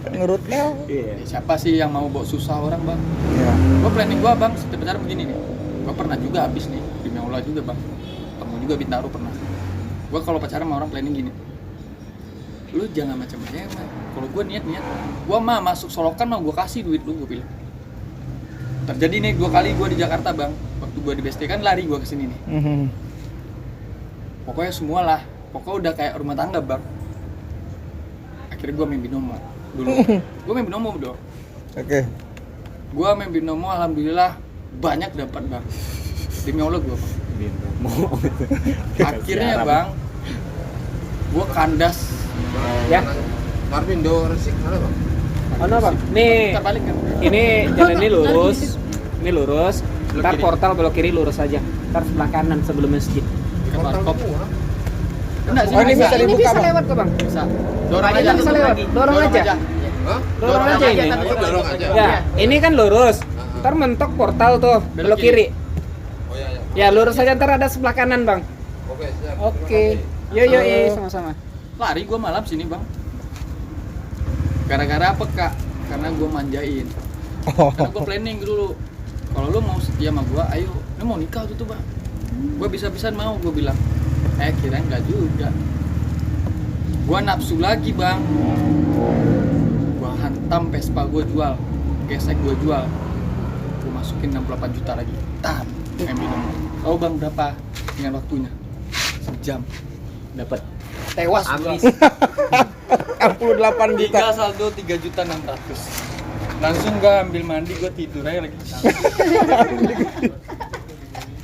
Menurut L. Iya. Siapa sih yang mau bawa susah orang, Bang? Iya. Gue planning gue, Bang, setiap pacaran begini nih. Gue pernah juga habis nih, demi Allah juga, Bang. Kamu juga Bintaro pernah. Gue kalau pacaran sama orang planning gini. Lu jangan macam-macam. Kalau gue niat, gue mah masuk solokan mah gue kasih duit lu, gue bilang. Terjadi nih 2 kali gue di Jakarta, Bang. Waktu gue di BSD kan lari gue kesini nih. Pokoknya semua lah. Pokoknya udah kayak rumah tangga, Bang. Akhirnya gue main binomo dulu. Gue main binomo dong. Oke. Gue main binomo, alhamdulillah banyak dapat, Bang. Demi Allah gue, Bang. Akhirnya, Bang, gue kandas. Ya. Marvin do resik mana bang? Mana bang? Nih, Terbalik kan? ini jalan ini lurus. Ini lurus. Belok Ntar kiri. portal belok kiri lurus aja. Ntar sebelah kanan sebelum masjid. Ke Markop. semua. Enggak sih, Oh, ini bisa Ini dibuka, bisa Bang? lewat kok bang. Bisa. Dorong Ini aja. bisa lewat. Dorong aja. Hah? Dorong aja ini. Oh, dorong aja. Ya, ini kan lurus. Ntar mentok portal tuh, belok kiri. Oh iya, iya. Ya lurus aja, ntar ada sebelah kanan bang. Oke, siap. Oke. Yo sama-sama. Lari gue malam sini, Bang. Gara-gara apa, Kak? Karena gue manjain. Karena gue planning dulu. Kalau lu mau setia sama gue, ayo. Lu mau nikah tuh, Bang. Gue bisa-bisaan mau, gue bilang. Kirain enggak juga. Gue nafsu lagi, Bang. Gue hantam Vespa gue jual. Gesek gue jual. Gue masukin 68 juta lagi. Tam. Binomo. Oh, Bang, berapa? Dengan waktunya. Sejam. Dapat. Tewas gua. 68 juta. 3 saldo 3.600.000. Langsung gua ambil mandi, gua tidur aja lagi.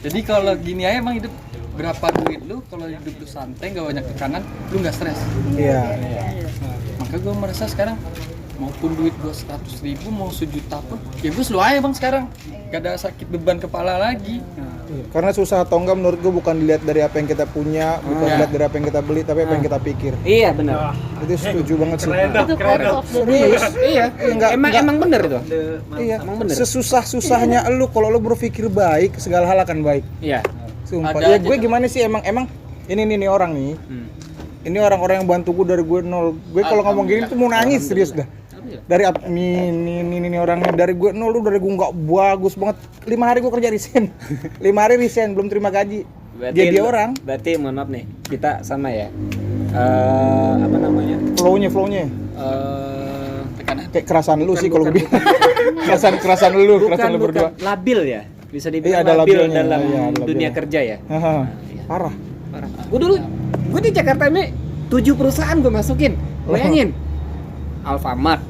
Jadi kalau gini aja emang hidup berapa duit lu kalau hidup lu santai gak banyak tekanan, lu nggak stres. Iya. Maka gua merasa sekarang maupun duit gua 100.000 mau 1 juta pun ya gua slow aja, Bang, sekarang. Gak ada sakit beban kepala lagi. Karena susah atau enggak menurut gue bukan dilihat dari apa yang kita punya, bukan Iya. dilihat dari apa yang kita beli, tapi apa yang kita pikir. Iya benar. Itu setuju banget sih. Itu quotes of the day. Serius. Iya. Enggak- enggak. Emang benar itu. Iya. Emang bener. Sesusah-susahnya lu kalau lu berpikir baik, segala hal akan baik. Iya. Sumpah. Ada Ya aja gue tuh. gimana sih emang ini nih orang nih. Hmm. Ini orang-orang yang bantu gue dari gue nol. Gue kalau ngomong gini tuh mau nangis serius dah. Dari ini orang nih dari gue nol tuh dari gue nggak bagus banget. 5 hari gue kerja resign. 5 hari resign belum terima gaji. Jadi orang Berarti mohon maaf nih, kita sama ya. Apa namanya? flownya Tekanan. kayak kerasan lu Bukan, sih kalau bukan, gue bilang. kerasan lu berdua. Labil ya. Bisa Iya, dibilang ada labil labilnya, dalam iya, ada dunia labil. kerja ya. Haha, iya. parah. Parah. Gue di Jakarta ini 7 perusahaan gue masukin. Bayangin. Alfamart,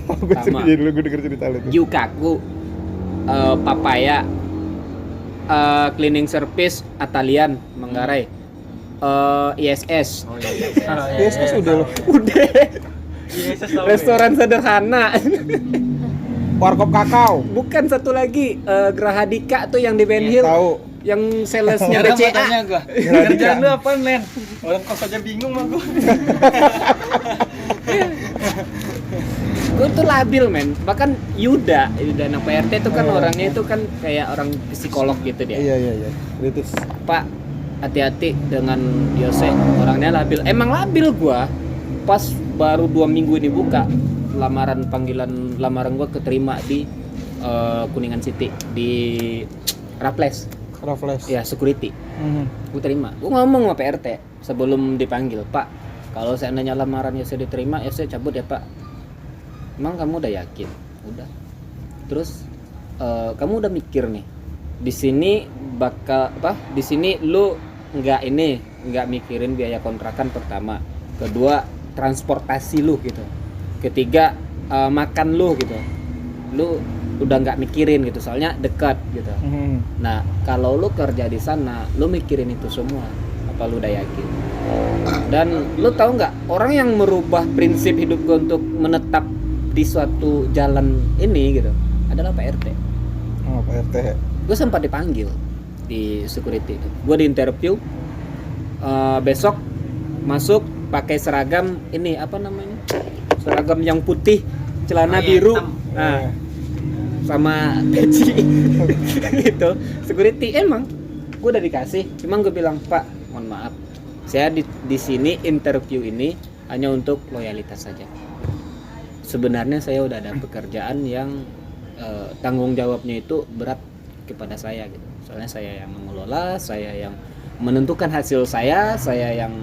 Gue Sama. cerita dulu, gue denger cerita lu tuh. Yukaku, Papaya, cleaning service Atalian Manggarai, ISS. Yes, udah lo. Udah. Restoran sederhana. Warkop kakao. Bukan satu lagi Gerahadika tuh yang di Ben Hill. Tahu. Yang salesnya Sekarang mau BCA. tanya gua. Kerjaan lu apa, men? Orang kos aja bingung mah gua. Gue tuh labil men. Bahkan Yuda anak PRT itu kan orangnya itu kan kayak orang psikolog gitu dia. Iya. Kritis. Pak, hati-hati dengan Yose, orangnya labil. Emang labil gua. Pas baru 2 minggu ini buka panggilan lamaran gua keterima di Kuningan City di Raples. Raffles. Ya, security. Gue terima. Gue ngomong sama PRT sebelum dipanggil, Pak, kalau seandainya lamaran Yose diterima, Yose cabut ya, Pak. Emang kamu udah yakin? Udah. Terus kamu udah mikir nih. Di sini di sini lu nggak mikirin biaya kontrakan pertama. Kedua, transportasi lu gitu. Ketiga, makan lu gitu. Lu udah nggak mikirin gitu, soalnya dekat gitu. Nah, kalau lu kerja di sana, lu mikirin itu semua. Apa lu udah yakin? Dan lu tahu nggak, orang yang merubah prinsip hidup gue untuk menetap di suatu jalan ini gitu adalah Pak RT. Oh, Pak RT. Gue sempat dipanggil di security itu. Gue di interview, besok masuk pakai seragam ini apa namanya? Seragam yang putih, celana biru. Nah, sama peci itu security. Emang gue udah dikasih, cuman gue bilang, Pak mohon maaf, saya di sini interview ini hanya untuk loyalitas saja. Sebenarnya saya udah ada pekerjaan yang tanggung jawabnya itu berat kepada saya gitu. Soalnya saya yang mengelola, saya yang menentukan hasil saya yang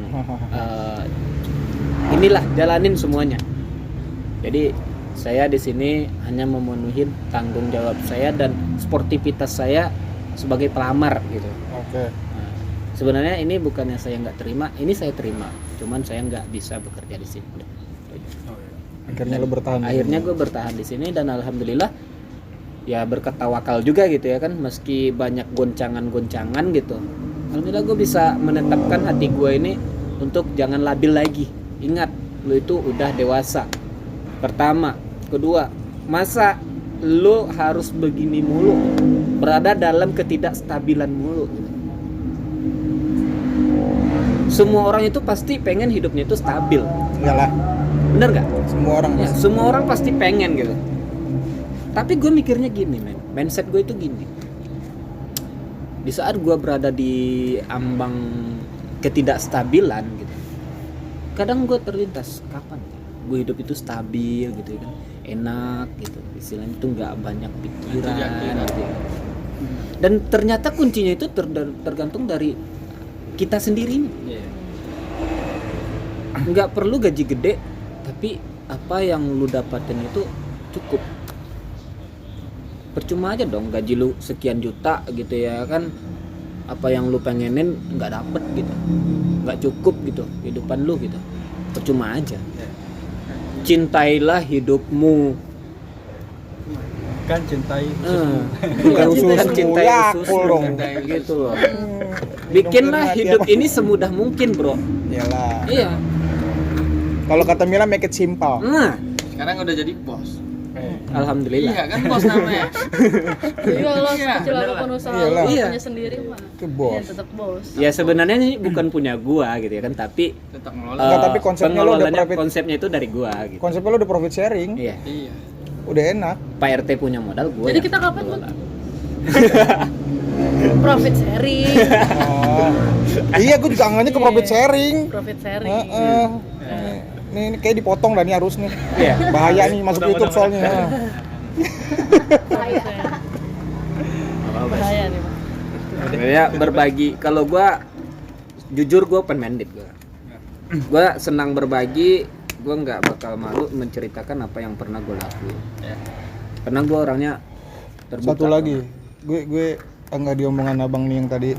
inilah jalanin semuanya. Jadi saya di sini hanya memenuhi tanggung jawab saya dan sportivitas saya sebagai pelamar gitu. Oke. Nah, sebenarnya ini bukannya saya nggak terima, ini saya terima, cuman saya nggak bisa bekerja di sini. Akhirnya lo bertahan. Akhirnya gue bertahan di sini dan alhamdulillah ya berkat tawakal juga gitu ya kan, meski banyak goncangan gitu. Alhamdulillah gue bisa menetapkan hati gue ini untuk jangan labil lagi. Ingat, lo itu udah dewasa. Pertama, kedua, masa lo harus begini mulu, berada dalam ketidakstabilan mulu gitu. Semua orang itu pasti pengen hidupnya itu stabil. Iyalah, Bener nggak? semua orang Ya, pasti. semua orang pasti pengen gitu. Tapi gue mikirnya gini, mindset gue itu gini. Di saat gue berada di ambang ketidakstabilan gitu, kadang gue terlintas kapan gue hidup itu stabil gitu kan, enak gitu, istilahnya itu nggak banyak pikiran gitu. Dan ternyata kuncinya itu tergantung dari kita sendiri nih. Nggak perlu gaji gede, tapi apa yang lu dapatin itu cukup. Percuma aja dong gaji lu sekian juta gitu ya kan, apa yang lu pengenin nggak dapet gitu, nggak cukup gitu kehidupan lu gitu, percuma aja. Cintailah hidupmu. Kan cintai Bukan usus Kan cintai Yakul ususmu, dong. gitu loh. Bikinlah hidup ini semudah mungkin bro. Iyalah. Iya. Kalau kata Mila make it simple. Nah, Sekarang udah jadi bos. alhamdulillah. Iya kan bos namanya. Iya lo Iya, sekecil bener apapun lah. usaha Iyalah. lo Iya. punya sendiri mah. Itu bos. Ya tetap bos. Ya sebenarnya ini bukan punya gua gitu ya kan, tapi Tetap ngelola. Enggak, tapi konsepnya lo udah pengelolanya, profit. konsepnya itu dari gua gitu. Konsepnya lo udah profit sharing, Iya. Iya. udah enak. Pak RT punya modal, gua. Jadi yang kita kapan, kelola. Profit sharing. Oh. Iya, gue juga angannya ke profit sharing. Profit sharing. Heeh. Ini kayak dipotong dah nih harus nih. Iya. Bahaya nih masuk YouTube soalnya. Profit sharing. Bahaya nih, Pak. Ya berbagi. Kalau gua jujur gua open minded gua. Gua senang berbagi, gua nggak bakal malu menceritakan apa yang pernah gua lakuin. Karena gua orangnya terbuka. Satu lagi, gue enggak diomongan abang nih yang tadi.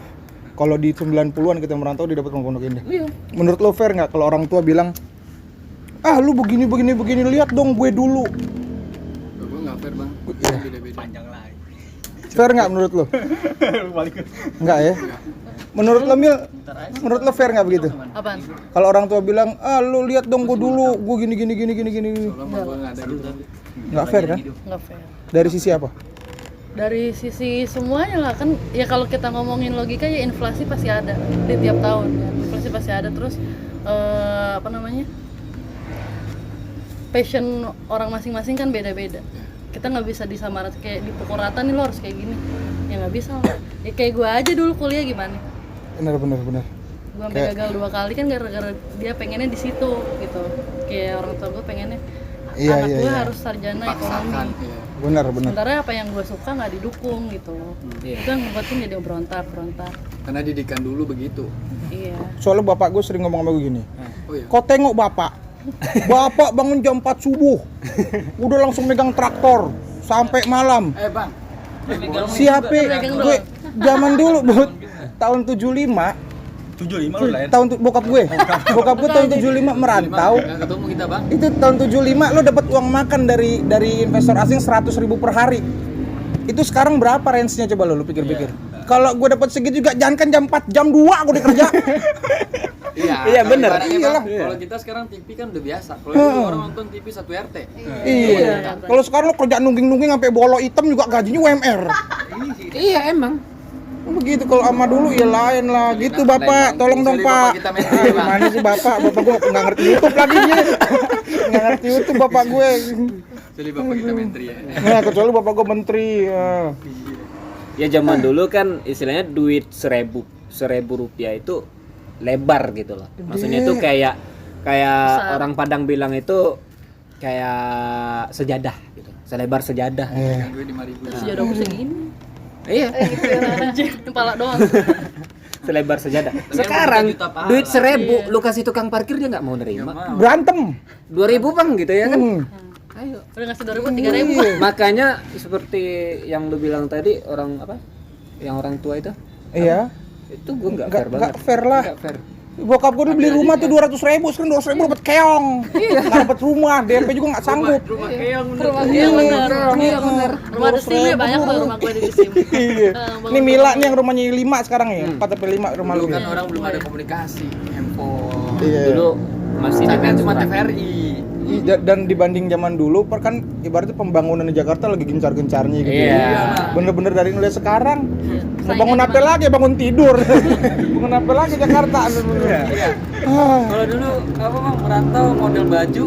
Kalau di 90-an kita merantau dia dapat Pondok Indah. Iya. Menurut lo fair nggak kalau orang tua bilang, ah lu begini lihat dong gue dulu. Gue nggak fair bang. Iya. Beda-beda. panjang lagi. Fair nggak menurut lo? Enggak ya? Menurut lo Mil, menurut lo fair nggak begitu? Apaan? Kalau orang tua bilang, ah lu lihat dong gue dulu, gue gini. Soalnya mah gue nggak ada gitu. Nggak fair kan? Nggak fair. Dari sisi apa? Dari sisi semuanya lah kan, ya kalau kita ngomongin logika ya inflasi pasti ada di tiap tahun ya. Inflasi pasti ada, terus apa namanya, passion orang masing-masing kan beda-beda. Kita nggak bisa disamaratakan kayak dipukul rata nih lo harus kayak gini, ya nggak bisa lah. Ya kayak gue aja dulu kuliah gimana, Bener. gue sampai gagal 2 kali kan gara-gara dia pengennya di situ gitu. Kayak orang tua gue pengennya anak gue harus sarjana ekonomi. Paksakan. Iya. Bener. Sementara apa yang gue suka nggak didukung gitu. Iya. Itu yang ngebuatin jadi berontak. Karena didikan dulu begitu. Iya. Soalnya bapak gue sering ngomong sama gue gini, Oh iya. kau tengok bapak bangun jam 4 subuh, udah langsung megang traktor sampai malam. Bang. Si HP gue zaman dulu tahun 75 75 lu lahir. bokap gue tahun 75 merantau. Nggak ketemu kita bang. Itu tahun 75 lo dapat uang makan dari investor asing 100.000 per hari. Itu sekarang berapa range-nya coba lo pikir-pikir. Kalau gue dapat segitu juga jangan kan jam 4, jam 2 aku udah kerja. Iya, bener. Iyalah. Kalau kita sekarang TV kan udah biasa. Kalau dulu orang nonton TV 1 RT. Iya. Kalau sekarang lo kerja nungging-nungging sampai bolo hitam juga gajinya UMR. Iya emang. Begitu kalau sama dulu ya lain lah. Gitu bapak, tolong dong pak. Kita main TV, Bang. Gimana sih bapak gue nggak ngerti YouTube lagi dia. Nggak ngerti YouTube bapak gue. Jadi bapak kita menteri ya. Nah, kecuali bapak gue menteri. Ya zaman dulu kan istilahnya duit 1.000 rupiah itu lebar gitu loh. Maksudnya itu kayak Besar. orang Padang bilang itu kayak sejadah gitu. Selebar sejadah. Gue 5.000. Terus jodoh gue segini. Iya. Anjir, kepala doang. Selebar sejadah. Tapi Sekarang yang 4 juta pahala. duit 1.000 lu kasih tukang parkir dia nggak mau nerima. Berantem. 2.000 bang gitu ya kan. Ayo. Udah ngasih 2.000, 3.000. Makanya seperti yang lu bilang tadi orang apa? Yang orang tua itu. Iya. Itu gua nggak fair banget. Nggak fair lah. Nggak fair. Bokap gue beli rumah tuh 200.000, sekarang 200.000 dapat keong. Nggak dapat rumah, DP juga nggak sanggup. Rumah keong. Iya benar. Iya benar. Rumah ada SIM ya banyak tuh rumah gue di SIM. Iya. Ini Mila nih yang rumahnya 5 sekarang ya. 4 sampai 5 rumah lu. Dulu kan orang belum ada komunikasi, handphone. Iya. Dulu masih Sampai dengan cuma surat. TVRI. Dan dibanding zaman dulu, kan ibaratnya pembangunan di Jakarta lagi gencar-gencarnya gitu. Iya. Bener-bener dari mulai sekarang. Mau Saingan bangun apa gimana? lagi? Bangun tidur. Bangun apa lagi Jakarta? Iya. Ah, Kalau dulu apa bang merantau model baju.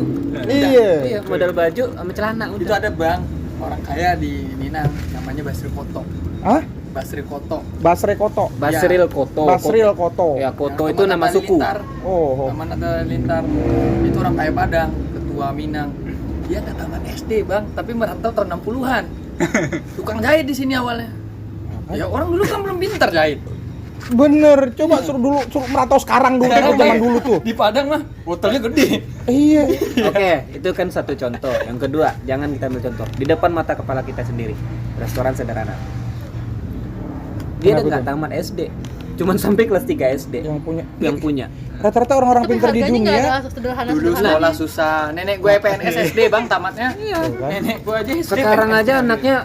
Iya. Iya, model baju sama celana Itu udah. ada bang orang kaya di Minang namanya Basri Koto. Hah? Basri Koto. Basre Koto. Basril Koto. Basril Koto. Ya, Koto Yang itu nama Taman suku. Lintar. Oh. Taman Lintar. Itu orang kaya Padang, ketua Minang. Dia nggak tamat SD bang, tapi merantau tahun 60-an. Tukang jahit di sini awalnya. Ya orang dulu kan belum pintar jahit. Bener, coba suruh merantau sekarang dulu, Sekarang zaman deh, dulu tuh. Di Padang mah hotelnya gede. Iya. Oke, itu kan satu contoh. Yang kedua, jangan kita ambil contoh di depan mata kepala kita sendiri. Restoran sederhana. Dia Kenapa nggak tuh? tamat SD, cuman sampai kelas 3 SD Yang punya. yang punya. Rata-rata orang-orang Tapi pintar di harganya nggak dunia. ada sederhana Dulu sekolah susah. Nenek gue PNS SD bang tamatnya. Iya. Nenek gue aja SD. Sekarang aja anaknya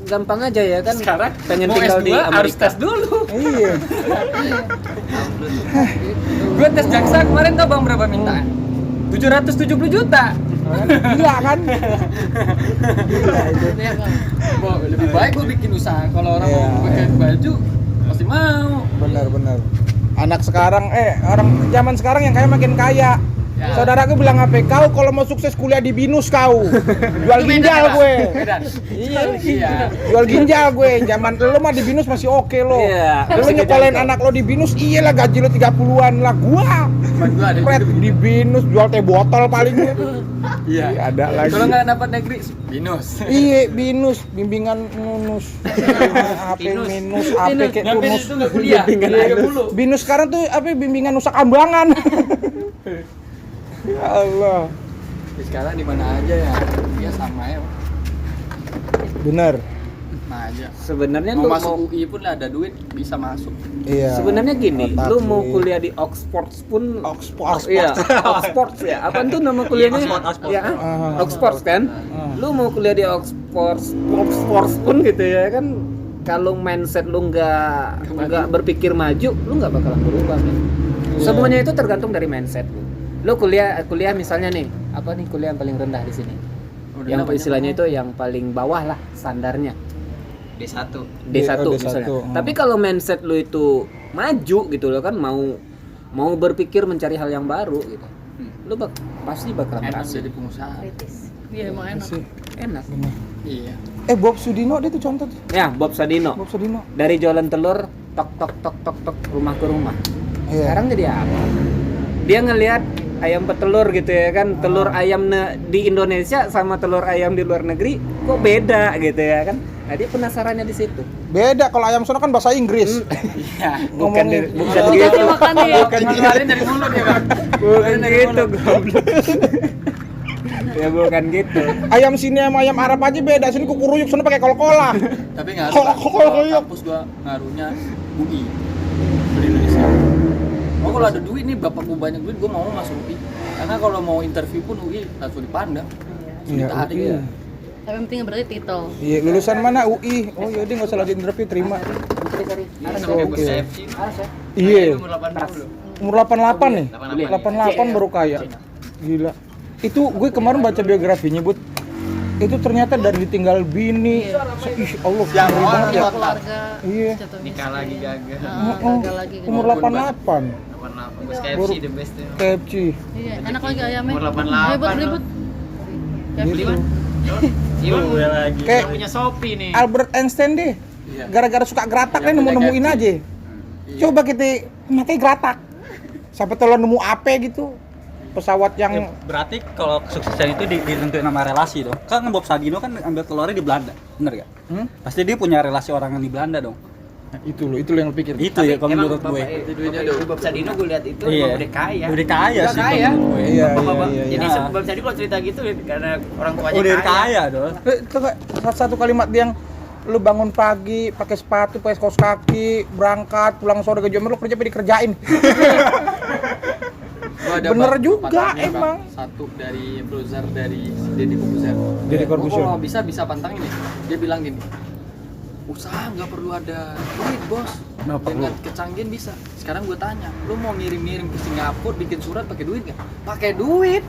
gampang aja ya kan. Sekarang pengen mau tinggal S2 di harus Amerika. tes dulu. Iya. Gue tes jaksa kemarin tau bang berapa minta? 770 juta. Iya kan? Wah, lebih baik gue bikin usaha. Kalau orang Iya. mau pakai baju pasti mau. Benar. Anak sekarang, orang zaman sekarang yang kaya makin kaya. Ya. Saudara gue bilang apa? Kau kalau mau sukses kuliah di BINUS kau. Jual ginjal gue. Medan. Iya. Jual ginjal gue. Zaman lo mah di BINUS masih oke lo. Iya. Lo nyekolahin anak lo di BINUS, iyalah gaji lo 30-an lah. Gua Teman gue ada Pret, juga di BINUS jual teh botol paling. Iya. Ada lagi. Kalau nggak dapat negeri, binus. Iya, BINUS, bimbingan nunus. AP minus, AP kayak Nyampe tunus. itu nggak kuliah. Bimbingan 30. BINUS sekarang tuh apa bimbingan nusa kambangan. Ya Allah. Sekarang di mana aja ya? Ya sama ya. Bener. Nah aja. Sebenarnya Mau lu masuk mau UI pun ada duit bisa masuk. Iya. sebenarnya gini, Otak lu mau gue. kuliah di Oxford pun Oxford. Iya, Oxford ya. Apa tuh nama kuliahnya? Oxford. Ya, Ah. Oxford kan. Lu mau kuliah di Oxford pun gitu ya kan. Kalau mindset lu nggak berpikir maju, lu nggak bakalan berubah. Men. Semuanya itu tergantung dari mindset lu. Lu kuliah misalnya nih, apa nih kuliah yang paling rendah di sini? Yang istilahnya itu yang paling bawah lah standarnya. D1. D1 D1, misalnya. hmm. Tapi kalau mindset lu itu maju gitu loh kan, mau berpikir mencari hal yang baru gitu. Lu pasti bakalan Enak berhasil. jadi pengusaha. Iya emang enak. Sih. Enak. Iya. Bob Sudino dia tuh contoh tuh. Ya, Bob Sadino. Bob Sudino. Dari jualan telur tok rumah ke rumah. Iya. Sekarang jadi apa? Dia ngelihat ayam petelur gitu ya kan, telur ayam di Indonesia sama telur ayam di luar negeri kok beda gitu ya kan. Nah, dia penasarannya di situ. Beda kalau ayam sono kan bahasa Inggris. Iya. Bukan Ngomongin- bukan Udah gitu. makan nih. Bukan ngeluarin dari mulut ya bang. Bukan gitu, goblok. Ya bukan gitu. Ayam sini sama ayam Arab aja beda. Sini kukuruyuk, sono pakai kol-kola. Tapi ngaruh. Kok- Bang. kok- Kalau kok- kampus gua ngaruhnya UI. Di Indonesia. Oh kalau ada duit nih, bapak gua banyak duit, gua mau masuk UI. Karena kalau mau interview pun UI langsung dipandang. Iya, Ditarik. UI. Tapi yang penting berarti titel. Iya, lulusan mana UI? Oh, yaudah nggak usah lagi interview, terima. Oke. Iya. Umur 80. Umur 88 nih? 88. 88 baru kaya. Gila. Itu gue kemarin baca biografinya, Bud. Itu ternyata dari ditinggal bini. Ih, Allah, Yang ngeri banget ya. Keluarga. Iya. jatuh Nikah miskin. lagi gagal. Gagal lagi. Umur 88. 88. Bos KFC the best ya. KFC. Iya, enak lagi ayamnya. Umur 88 Ribut. Gitu. Iwan Gue lagi. Kayak punya Shopee nih. Albert Einstein deh. Iya. Gara-gara suka geratak Yang punya nemuin gadget. aja. Coba kita makanya geratak. Sampai lo nemu apa gitu. Pesawat Ya, yang berarti kalau kesuksesan itu ditentuin sama relasi dong. Kan Bob Sadino kan ambil telurnya di Belanda, bener gak? Pasti dia punya relasi orang yang di Belanda dong. itu lo yang lo pikir. Itu ya kalau menurut gue. Itu duitnya dong. Bob Sadino gue lihat itu Iya. emang udah kaya. Udah kaya Udah sih. kaya. kalau menurut gue. Iya, Bapak-bapak. iya, iya. Jadi Nah. Bob Sadino kalau cerita gitu karena orang tuanya Udah kaya dong. Itu gak satu kalimat yang lu bangun pagi pakai sepatu pakai kaos kaki berangkat pulang sore ke Jombang lu kerja dikerjain. Gua ada Bener bang, juga, pantangnya, Bang. emang. Satu dari Bruiser dari si Deddy Corbuzier. Deddy Gua Corbuzier. kalau bisa pantangin nih. Dia bilang gini, usaha nggak perlu ada duit bos. Nggak perlu. Dengan kecanggihan bisa. Sekarang gue tanya, lu mau ngirim ke Singapura bikin surat pakai duit nggak? Pakai duit.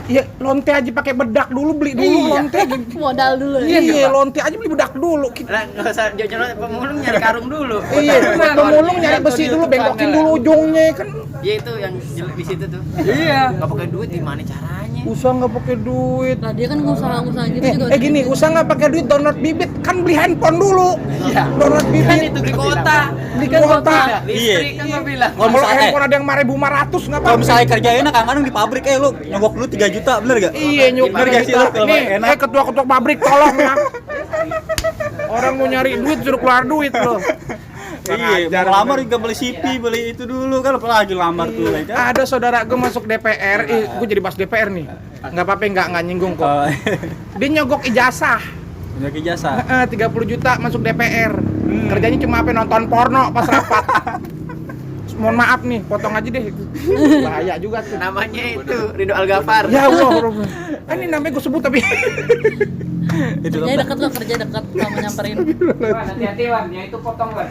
Iya, lonte aja pakai bedak dulu, beli dulu Iya. lonte. Modal dulu. Iya, lonte aja beli bedak dulu. Lah enggak usah jauh-jauh pemulung nyari karung dulu. Iya, pemulung nyari besi dulu, bengkokin dulu ujungnya kan. Iya itu yang jelek di situ tuh. Iya. Enggak pakai duit gimana caranya? Usaha nggak pakai duit. Nah, dia kan usaha-usaha gitu juga. Gini, usaha nggak pakai duit, download bibit kan beli handphone dulu. Iya. Download Kan bibit. itu di kota. Beli kuota. Listrik kan gua bilang. Kalau Kalau misalnya, handphone ada yang 5.500 nggak kalau apa-apa. misalnya kerjain kadang-kadang di pabrik lu nyogok dulu 3 juta, bener gak? Iya, nyuk Bener gak sih lu kalau Nih, enak? ketua-ketua pabrik tolong ya. Orang mau nyari duit suruh keluar duit loh. Iya, mau lamar juga beli CP, beli itu dulu kan apalagi lamar tuh ya kan. Ada saudara gue masuk DPR, gue jadi bahas DPR nih. Nggak apa-apa, nggak nyinggung kok. Oh, Dia nyogok ijazah. punya ijazah. 30 juta masuk DPR. Kerjanya cuma apa nonton porno pas rapat. Mohon maaf nih, potong aja deh. Bahaya juga tuh. Namanya itu Ridho Algafar. Ya Allah, ini namanya gue sebut tapi. Itu Kerja dekat kok, kerja dekat sama nyamperin. Wan, hati-hati Wan, yang itu potong Wan.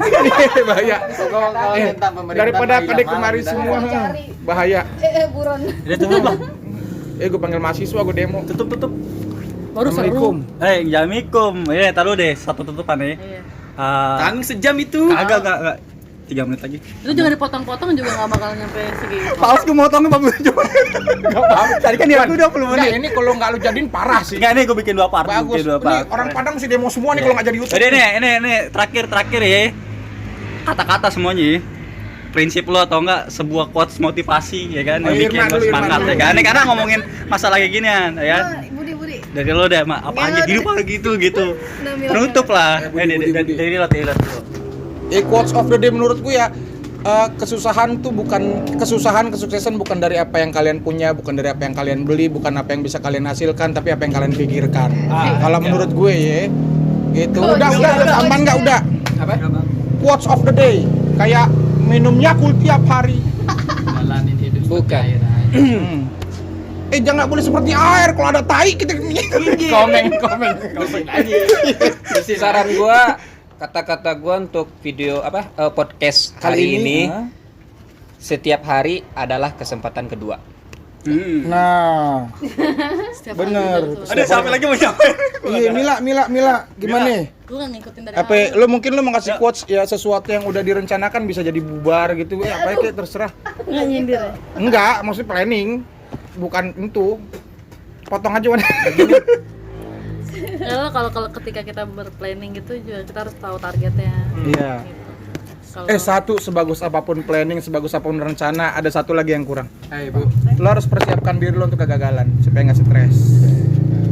Bahaya. Kalau minta pemerintah Daripada mah pada hilang kemari malam, semua, Cari. bahaya. Buron. Udah tutup lah. Gue panggil mahasiswa, gue demo. Tutup. Baru Assalamualaikum. seru. Assalamualaikum. Taruh deh satu tutupan ya. Iya. Tanggung sejam itu. Enggak. 3 menit lagi. Itu juga dipotong-potong juga nggak bakal nyampe segitu. Paus gue motongnya 40 menit. Enggak paham. Tadi kan dia aku 20 Enggak, menit. ini kalau nggak lu jadiin parah sih. Enggak, nih gue bikin 2 part. Bagus. Bikin 2 Ini part. orang Padang mesti demo semua nih kalau nggak jadi YouTube. Jadi ini terakhir ya. Kata-kata semuanya ya. Prinsip lo atau enggak sebuah quotes motivasi ya kan Oh, yang bikin Irma lo dulu, semangat Irma ya kan. Ini karena ngomongin masalah kayak ginian ya kan. Budi. Dari lo deh, apa aja Nggak, hidup gitu. Nah, Mila, Penutup lah. Budi. Dari lo. Quotes of the day menurut gue ya, kesuksesan kesuksesan bukan dari apa yang kalian punya, bukan dari apa yang kalian beli, bukan apa yang bisa kalian hasilkan, tapi apa yang kalian pikirkan. Kalau menurut gue ya, gitu. Udah tambahan nggak udah. Apa? Quotes of the day, kayak minum Yakult tiap hari. Jalanin hidup Bukan. seperti air. Jangan nggak boleh seperti air, kalau ada tai kita komen. Saran gua, kata-kata gua untuk video podcast kali ini, setiap hari adalah kesempatan kedua. Nah, Setiap bener. hari Ada sampai lagi mau nyampe. Iya, Mila, gimana? Gue kan ngikutin dari Apa lo mau ngasih quotes ya, sesuatu yang udah direncanakan bisa jadi bubar gitu ya, apa kayak terserah. nggak nyindir ya. Enggak, maksudnya planning, bukan itu. Potong aja Wan. Kalau ketika kita berplanning gitu juga kita harus tahu targetnya. Iya. Gitu. Kalau Satu, sebagus apapun planning, sebagus apapun rencana, ada satu lagi yang kurang. Bu. Lo harus persiapkan diri lo untuk kegagalan supaya nggak stres.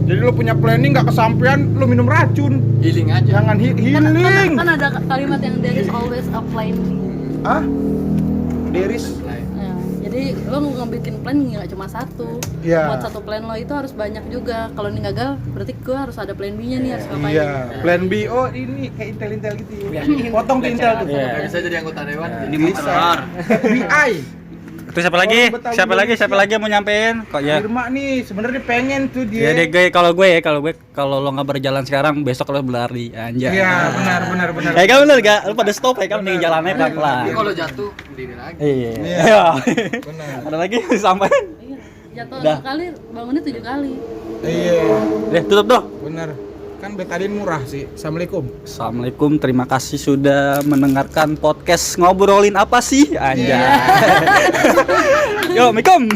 Jadi lo punya planning nggak kesampaian, lo minum racun. Healing aja. Jangan healing. kan ada kalimat yang there is always a plan. Ah? Deris. Ya, jadi lo ngebikin plan nggak cuma satu. Iya. Buat satu plan lo itu harus banyak juga. Kalau ini gagal, berarti gue harus ada plan B-nya nih, harus ngapain. Iya. Plan B. Oh ini kayak intel gitu ya. Potong tuh intel tuh. Iya. Nggak bisa jadi anggota dewan. Ini Bisa. FBI. Terus siapa lagi yang mau nyampein? Kok ya? Irma nih sebenarnya pengen tuh Ya dia. deh gue kalau lo nggak berjalan sekarang besok lo berlari anjay. Iya, benar. Kan bener gak? Lo pada stop ya kan nih jalannya pelan-pelan. Tapi kalau jatuh berdiri lagi. Iya. Ada lagi sampai. Iya. Jatuh Dah. 2 kali, bangunnya 7 kali. Iya, Deh tutup doh. benar. Kan betadin murah sih. Assalamualaikum. Assalamualaikum, terima kasih sudah mendengarkan podcast ngobrolin apa sih anjay. Yo, Mikom.